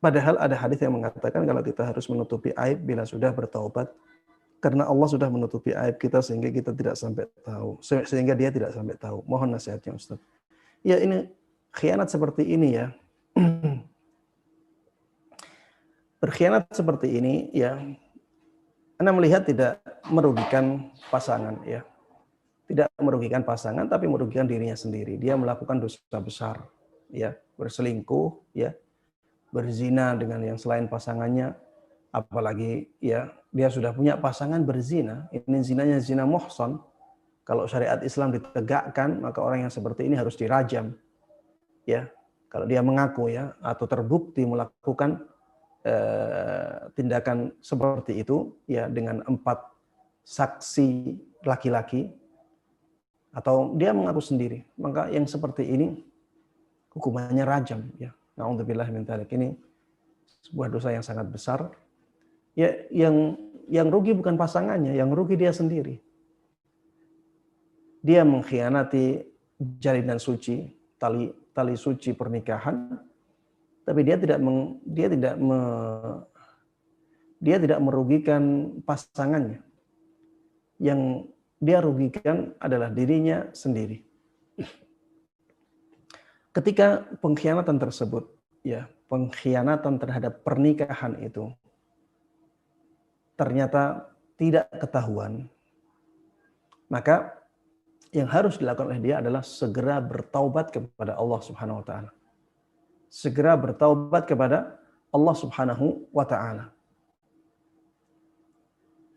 Padahal ada hadis yang mengatakan kalau kita harus menutupi aib bila sudah bertaubat, karena Allah sudah menutupi aib kita sehingga kita tidak sampai tahu, sehingga dia tidak sampai tahu. Mohon nasihatnya Ustaz. Ya, ini khianat seperti ini ya. Berkhianat seperti ini ya, Anda melihat tidak merugikan pasangan ya. Tidak merugikan pasangan tapi merugikan dirinya sendiri. Dia melakukan dosa besar ya, berselingkuh ya, berzina dengan yang selain pasangannya, apalagi ya dia sudah punya pasangan berzina. Ini zinanya zina muhsan. Kalau syariat Islam ditegakkan, maka orang yang seperti ini harus dirajam. Ya, kalau dia mengaku ya atau terbukti melakukan tindakan seperti itu ya dengan 4 saksi laki-laki atau dia mengaku sendiri, maka yang seperti ini hukumannya rajam ya. Na'udzubillah min dzalik. Ini sebuah dosa yang sangat besar. Ya, yang rugi bukan pasangannya, yang rugi dia sendiri. Dia mengkhianati jalinan suci, tali suci pernikahan, tapi dia tidak merugikan pasangannya. Yang dia rugikan adalah dirinya sendiri. Ketika pengkhianatan tersebut, ya, pengkhianatan terhadap pernikahan itu ternyata tidak ketahuan, maka yang harus dilakukan oleh dia adalah segera bertaubat kepada Allah Subhanahu wa taala. Segera bertaubat kepada Allah Subhanahu wa taala.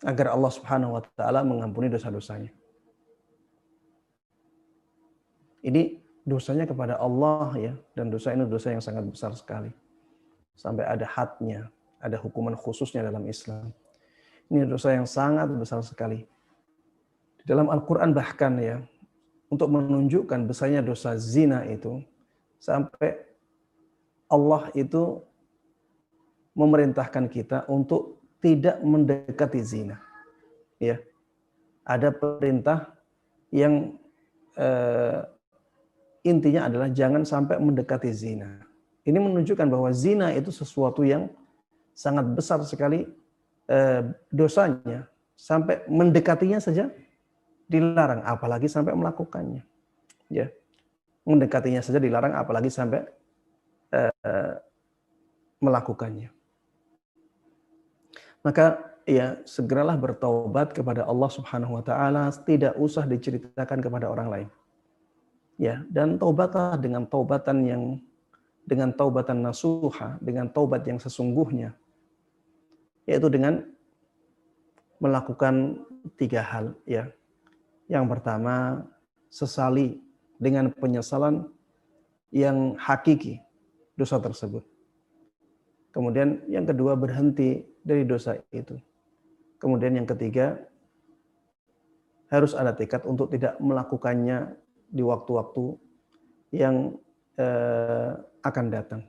Agar Allah Subhanahu wa taala mengampuni dosa-dosanya. Ini dosanya kepada Allah ya, dan dosa ini dosa yang sangat besar sekali. Sampai ada hadnya, ada hukuman khususnya dalam Islam. Ini dosa yang sangat besar sekali. Di dalam Al-Qur'an bahkan ya, untuk menunjukkan besarnya dosa zina itu, sampai Allah itu memerintahkan kita untuk tidak mendekati zina. Ya. Ada perintah yang intinya adalah jangan sampai mendekati zina. Ini menunjukkan bahwa zina itu sesuatu yang sangat besar sekali dosanya, sampai mendekatinya saja dilarang, apalagi sampai melakukannya. Ya. Mendekatinya saja dilarang, apalagi sampai melakukannya. Maka ya segeralah bertaubat kepada Allah Subhanahu wa taala, tidak usah diceritakan kepada orang lain. Ya, dan taubatlah dengan taubatan yang dengan taubatan nasuha, dengan taubat yang sesungguhnya, yaitu dengan melakukan 3 hal ya. Yang pertama, sesali dengan penyesalan yang hakiki dosa tersebut. Kemudian yang kedua, berhenti dari dosa itu. Kemudian yang ketiga, harus ada tekad untuk tidak melakukannya di waktu-waktu yang akan datang.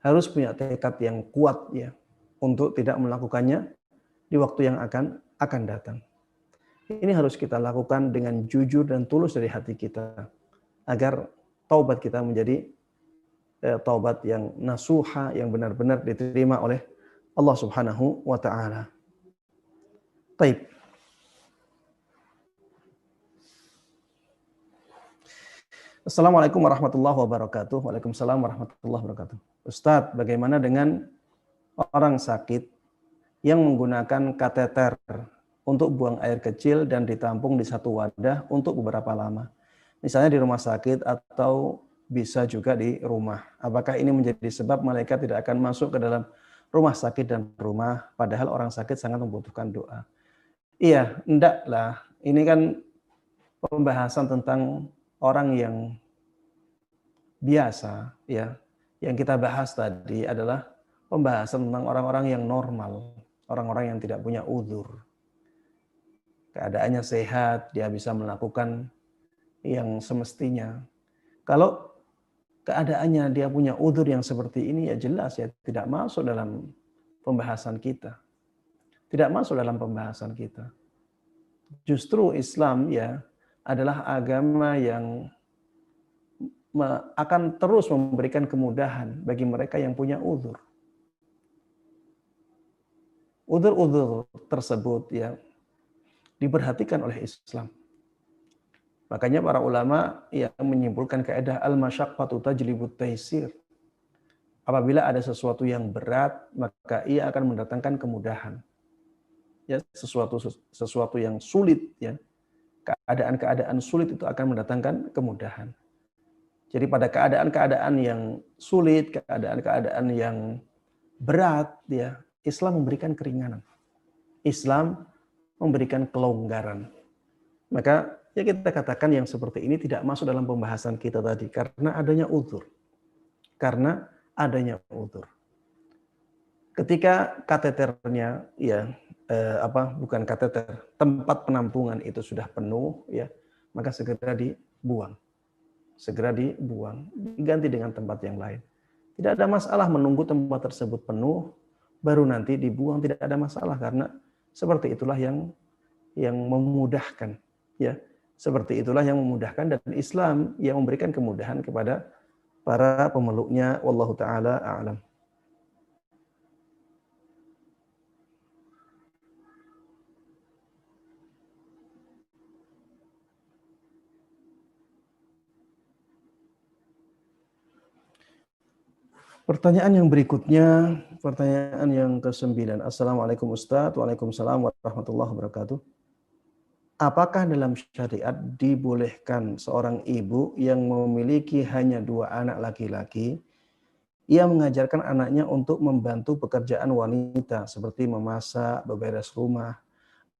Harus punya tekad yang kuat ya untuk tidak melakukannya di waktu yang akan datang. Ini harus kita lakukan dengan jujur dan tulus dari hati kita agar taubat kita menjadi taubat yang nasuha, yang benar-benar diterima oleh Allah Subhanahu wa taala. Baik. Assalamualaikum warahmatullahi wabarakatuh. Waalaikumsalam warahmatullahi wabarakatuh. Ustadz, bagaimana dengan orang sakit yang menggunakan kateter untuk buang air kecil dan ditampung di satu wadah untuk beberapa lama? Misalnya di rumah sakit atau bisa juga di rumah. Apakah ini menjadi sebab malaikat tidak akan masuk ke dalam rumah sakit dan rumah, padahal orang sakit sangat membutuhkan doa? Iya, enggaklah. Ini kan pembahasan tentang orang yang biasa, ya. Yang kita bahas tadi adalah pembahasan tentang orang-orang yang normal, orang-orang yang tidak punya uzur. Keadaannya sehat, dia bisa melakukan yang semestinya. Kalau keadaannya dia punya uzur yang seperti ini, ya jelas ya tidak masuk dalam pembahasan kita. Tidak masuk dalam pembahasan kita. Justru Islam ya adalah agama yang akan terus memberikan kemudahan bagi mereka yang punya uzur. Uzur-uzur tersebut ya diperhatikan oleh Islam. Makanya para ulama yang menyimpulkan kaidah al-masyaqqatu tajlibut taisir. Apabila ada sesuatu yang berat, maka ia akan mendatangkan kemudahan. Ya, sesuatu yang sulit ya. Keadaan-keadaan sulit itu akan mendatangkan kemudahan. Jadi pada keadaan-keadaan yang sulit, keadaan-keadaan yang berat ya, Islam memberikan keringanan. Islam memberikan kelonggaran. Maka ya kita katakan yang seperti ini tidak masuk dalam pembahasan kita tadi karena adanya uzur. Karena adanya uzur. Ketika kateternya ya bukan kateter, tempat penampungan itu sudah penuh ya, maka segera dibuang. Segera dibuang, diganti dengan tempat yang lain. Tidak ada masalah menunggu tempat tersebut penuh baru nanti dibuang, tidak ada masalah karena seperti itulah yang memudahkan ya. Seperti itulah yang memudahkan dan Islam yang memberikan kemudahan kepada para pemeluknya. Wallahu taala a'lam. Pertanyaan yang berikutnya, pertanyaan yang ke-9. Assalamualaikum Ustaz. Waalaikumsalam warahmatullahi wabarakatuh. Apakah dalam syariat dibolehkan seorang ibu yang memiliki hanya 2 anak laki-laki, ia mengajarkan anaknya untuk membantu pekerjaan wanita seperti memasak, beberes rumah?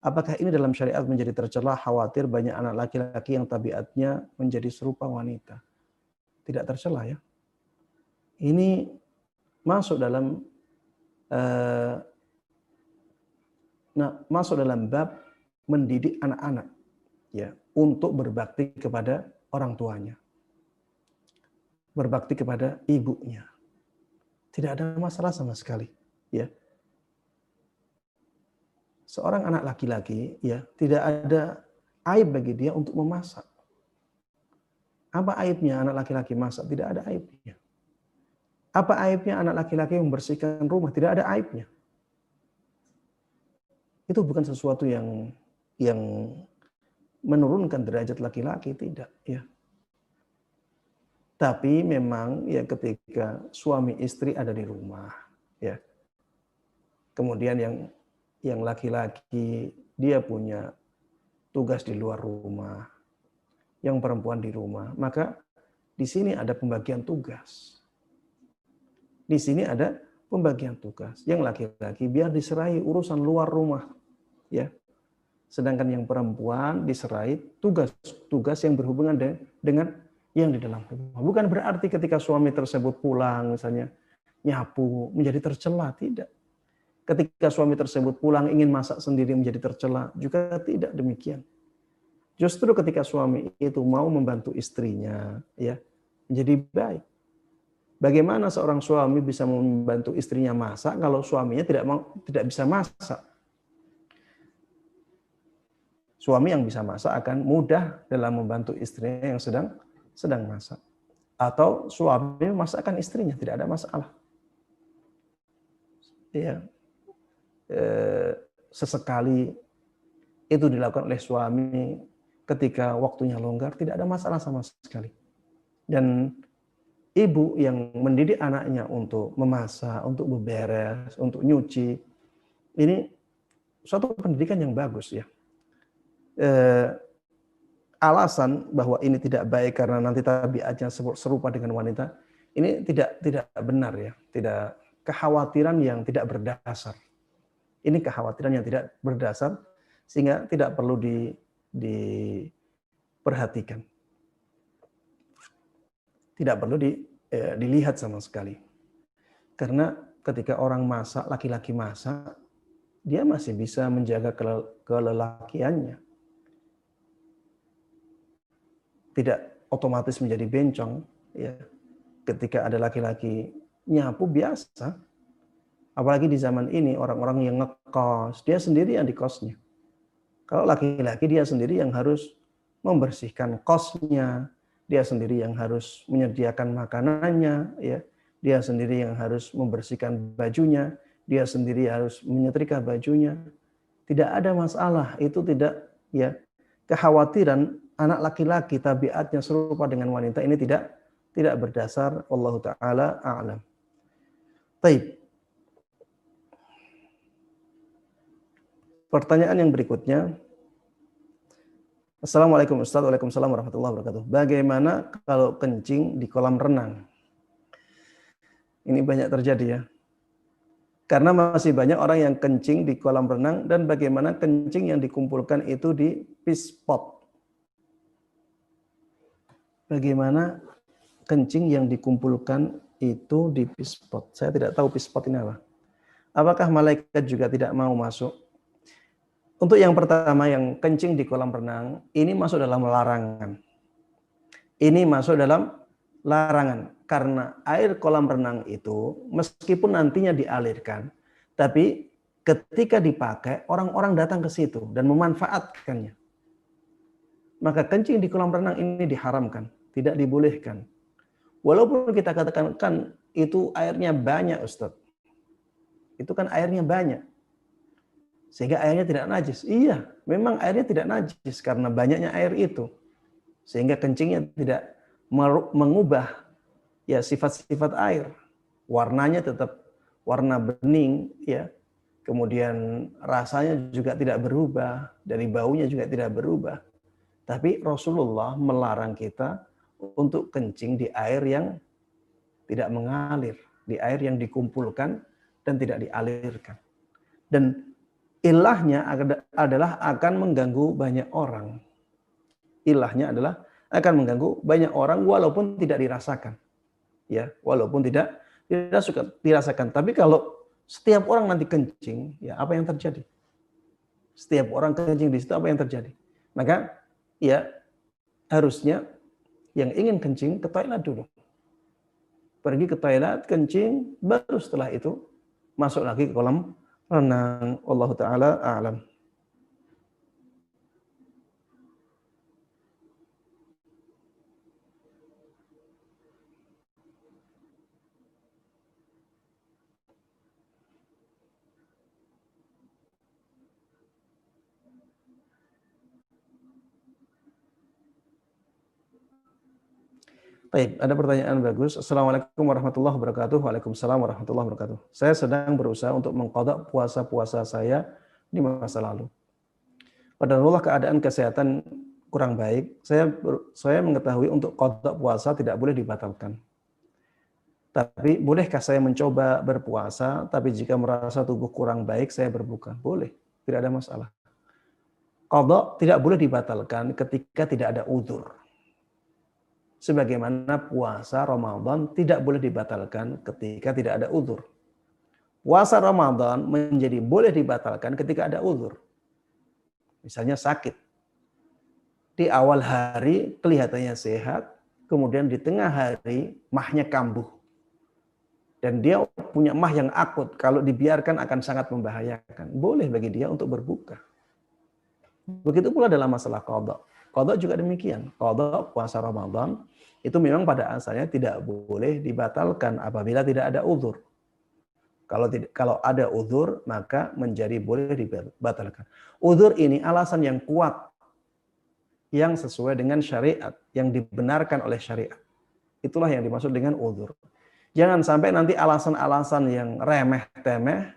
Apakah ini dalam syariat menjadi tercela khawatir banyak anak laki-laki yang tabiatnya menjadi serupa wanita? Tidak tercela ya. Ini masuk dalam masuk dalam bab mendidik anak-anak ya untuk berbakti kepada orang tuanya. Berbakti kepada ibunya. Tidak ada masalah sama sekali ya. Seorang anak laki-laki ya tidak ada aib bagi dia untuk memasak. Apa aibnya anak laki-laki masak? Tidak ada aibnya. Apa aibnya anak laki-laki membersihkan rumah? Tidak ada aibnya. Itu bukan sesuatu yang menurunkan derajat laki-laki, tidak ya. Tapi memang ya ketika suami istri ada di rumah ya. Kemudian yang laki-laki dia punya tugas di luar rumah, yang perempuan di rumah, maka di sini ada pembagian tugas. Di sini ada pembagian tugas. Yang laki-laki biar diserahi urusan luar rumah, ya. Sedangkan yang perempuan diserahi tugas-tugas yang berhubungan dengan yang di dalam rumah. Bukan berarti ketika suami tersebut pulang misalnya nyapu menjadi tercela, tidak. Ketika suami tersebut pulang ingin masak sendiri menjadi tercela, juga tidak demikian. Justru ketika suami itu mau membantu istrinya, ya, menjadi baik. Bagaimana seorang suami bisa membantu istrinya masak kalau suaminya tidak bisa masak? Suami yang bisa masak akan mudah dalam membantu istrinya yang sedang masak. Atau suami memasakkan istrinya, tidak ada masalah. Ya, sesekali itu dilakukan oleh suami ketika waktunya longgar, tidak ada masalah sama sekali. Dan ibu yang mendidik anaknya untuk memasak, untuk beberes, untuk nyuci, ini suatu pendidikan yang bagus ya. Alasan bahwa ini tidak baik karena nanti tabiatnya serupa dengan wanita, ini tidak benar ya, tidak, kekhawatiran yang tidak berdasar. Ini kekhawatiran yang tidak berdasar sehingga tidak perlu diperhatikan. Tidak perlu dilihat sama sekali. Karena ketika orang masak, laki-laki masak, dia masih bisa menjaga kelelakiannya. Tidak otomatis menjadi bencong, ya. Ketika ada laki-laki nyapu biasa, apalagi di zaman ini orang-orang yang ngekos, dia sendiri yang di kosnya. Kalau laki-laki dia sendiri yang harus membersihkan kosnya, dia sendiri yang harus menyediakan makanannya, ya. Dia sendiri yang harus membersihkan bajunya, dia sendiri harus menyetrika bajunya. Tidak ada masalah, itu tidak, ya. Kekhawatiran anak laki-laki tabiatnya serupa dengan wanita ini tidak berdasar. Wallahu taala a'lam. Baik. Pertanyaan yang berikutnya. Assalamualaikum Ustaz. Waalaikumsalam warahmatullahi wabarakatuh. Bagaimana kalau kencing di kolam renang? Ini banyak terjadi ya. Karena masih banyak orang yang kencing di kolam renang, dan bagaimana kencing yang dikumpulkan itu di piss pot. Bagaimana kencing yang dikumpulkan itu di piss pot? Saya tidak tahu piss pot ini apa. Apakah malaikat juga tidak mau masuk? Untuk yang pertama, yang kencing di kolam renang, ini masuk dalam larangan. Ini masuk dalam larangan. Karena air kolam renang itu, meskipun nantinya dialirkan, tapi ketika dipakai, orang-orang datang ke situ dan memanfaatkannya. Maka kencing di kolam renang ini diharamkan, tidak dibolehkan. Walaupun kita katakan kan itu airnya banyak, Ustaz. Itu kan airnya banyak. Sehingga airnya tidak najis. Iya, memang airnya tidak najis karena banyaknya air itu. Sehingga kencingnya tidak mengubah ya sifat-sifat air. Warnanya tetap warna bening, ya. Kemudian rasanya juga tidak berubah, dari baunya juga tidak berubah. Tapi Rasulullah melarang kita untuk kencing di air yang tidak mengalir, di air yang dikumpulkan dan tidak dialirkan. Dan ilahnya adalah akan mengganggu banyak orang. Ilahnya adalah akan mengganggu banyak orang walaupun tidak dirasakan. Ya, walaupun tidak dirasakan. Tapi kalau setiap orang nanti kencing, ya apa yang terjadi? Setiap orang kencing di situ, apa yang terjadi? Maka ya harusnya yang ingin kencing ke toilet dulu. Pergi ke toilet, kencing, baru setelah itu masuk lagi ke kolam renang. Wallahu taala a'lam. Baik, ada pertanyaan bagus. Assalamualaikum warahmatullahi wabarakatuh. Waalaikumsalam warahmatullahi wabarakatuh. Saya sedang berusaha untuk mengqadha puasa-puasa saya di masa lalu. Qadarullah keadaan kesehatan kurang baik. Saya mengetahui untuk qadha puasa tidak boleh dibatalkan. Tapi bolehkah saya mencoba berpuasa, tapi jika merasa tubuh kurang baik, saya berbuka? Boleh, tidak ada masalah. Qadha tidak boleh dibatalkan ketika tidak ada udzur. Sebagaimana puasa Ramadan tidak boleh dibatalkan ketika tidak ada udzur. Puasa Ramadan menjadi boleh dibatalkan ketika ada udzur. Misalnya sakit. Di awal hari kelihatannya sehat, kemudian di tengah hari mahnya kambuh. Dan dia punya mah yang akut, kalau dibiarkan akan sangat membahayakan. Boleh bagi dia untuk berbuka. Begitu pula dalam masalah qadha. Qadha juga demikian. Qadha puasa Ramadan itu memang pada asalnya tidak boleh dibatalkan apabila tidak ada uzur. Kalau ada uzur maka menjadi boleh dibatalkan. Uzur ini alasan yang kuat yang sesuai dengan syariat, yang dibenarkan oleh syariat. Itulah yang dimaksud dengan uzur. Jangan sampai nanti alasan-alasan yang remeh-temeh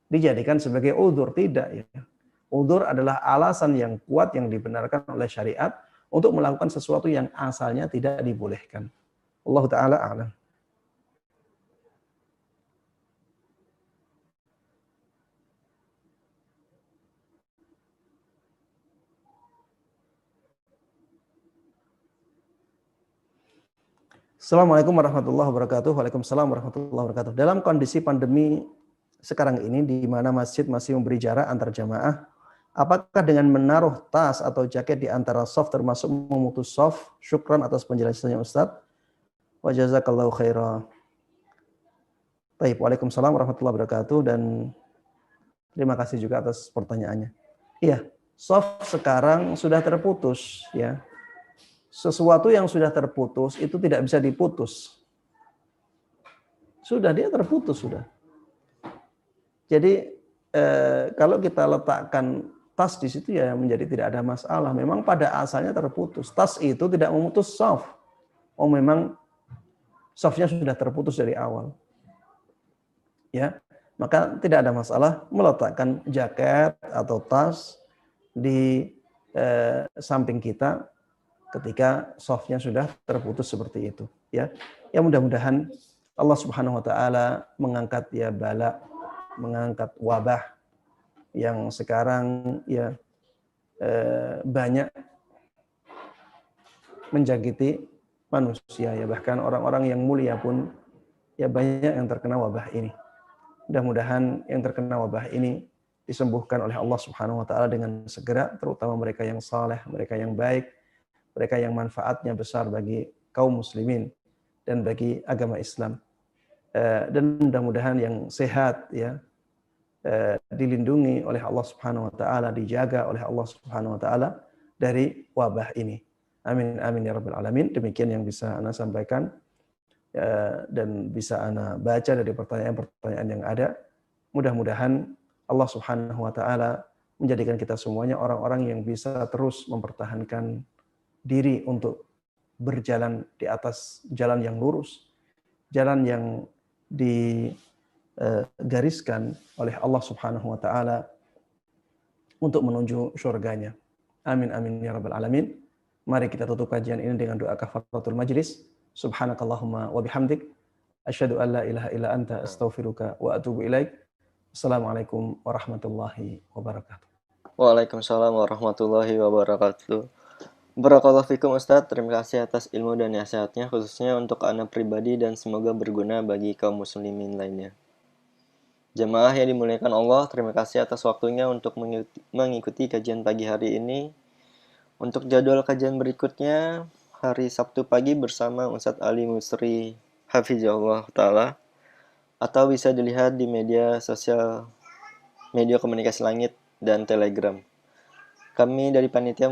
dijadikan sebagai uzur, tidak ya. Uzur adalah alasan yang kuat yang dibenarkan oleh syariat untuk melakukan sesuatu yang asalnya tidak dibolehkan. Allah taala a'lam. Assalamualaikum warahmatullahi wabarakatuh. Waalaikumsalam warahmatullahi wabarakatuh. Dalam kondisi pandemi sekarang ini di mana masjid masih memberi jarak antar jamaah, apakah dengan menaruh tas atau jaket di antara saf termasuk memutus saf? Syukran atas penjelasannya Ustaz. Wa jazakallahu khairan. Baik, waalaikumsalam warahmatullahi wabarakatuh dan terima kasih juga atas pertanyaannya. Iya, saf sekarang sudah terputus ya. Sesuatu yang sudah terputus itu tidak bisa diputus. Sudah dia terputus sudah. Jadi kalau kita letakkan tas di situ ya menjadi tidak ada masalah. Memang pada asalnya terputus. Tas itu tidak memutus shaf. Oh memang shafnya sudah terputus dari awal. Ya, maka tidak ada masalah meletakkan jaket atau tas di samping kita ketika shafnya sudah terputus seperti itu. Ya, ya mudah-mudahan Allah Subhanahu Wa Taala mengangkat ya bala, mengangkat wabah yang sekarang ya banyak menjangkiti manusia ya, bahkan orang-orang yang mulia pun ya banyak yang terkena wabah ini. Mudah-mudahan yang terkena wabah ini disembuhkan oleh Allah Subhanahu wa taala dengan segera, terutama mereka yang saleh, mereka yang baik, mereka yang manfaatnya besar bagi kaum muslimin dan bagi agama Islam. Dan mudah-mudahan yang sehat ya dilindungi oleh Allah Subhanahu wa taala, dijaga oleh Allah Subhanahu wa taala dari wabah ini. Amin amin ya rabbal alamin. Demikian yang bisa Ana sampaikan dan bisa Ana baca dari pertanyaan-pertanyaan yang ada. Mudah-mudahan Allah Subhanahu wa taala menjadikan kita semuanya orang-orang yang bisa terus mempertahankan diri untuk berjalan di atas jalan yang lurus, jalan yang digariskan oleh Allah Subhanahu wa taala untuk menuju surganya. Amin amin ya rabbal alamin. Mari kita tutup kajian ini dengan doa kafaratul majlis. Subhanakallahumma wa bihamdik asyhadu an la ilaha illa anta astaghfiruka wa atubu ilaik. Assalamualaikum warahmatullahi wabarakatuh. Waalaikumsalam warahmatullahi wabarakatuh. Barakallahu fikum Ustadz, terima kasih atas ilmu dan nasihatnya khususnya untuk Ana pribadi dan semoga berguna bagi kaum muslimin lainnya. Jamaah yang dimuliakan Allah, terima kasih atas waktunya untuk mengikuti kajian pagi hari ini. Untuk jadwal kajian berikutnya hari Sabtu pagi bersama Ustadz Ali Musri Hafizahullah Ta'ala, atau bisa dilihat di media sosial, media komunikasi langit dan Telegram. Kami dari panitia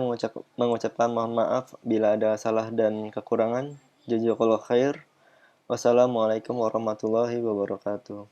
mengucapkan mohon maaf bila ada salah dan kekurangan. Jazakallahu khair. Wassalamualaikum warahmatullahi wabarakatuh.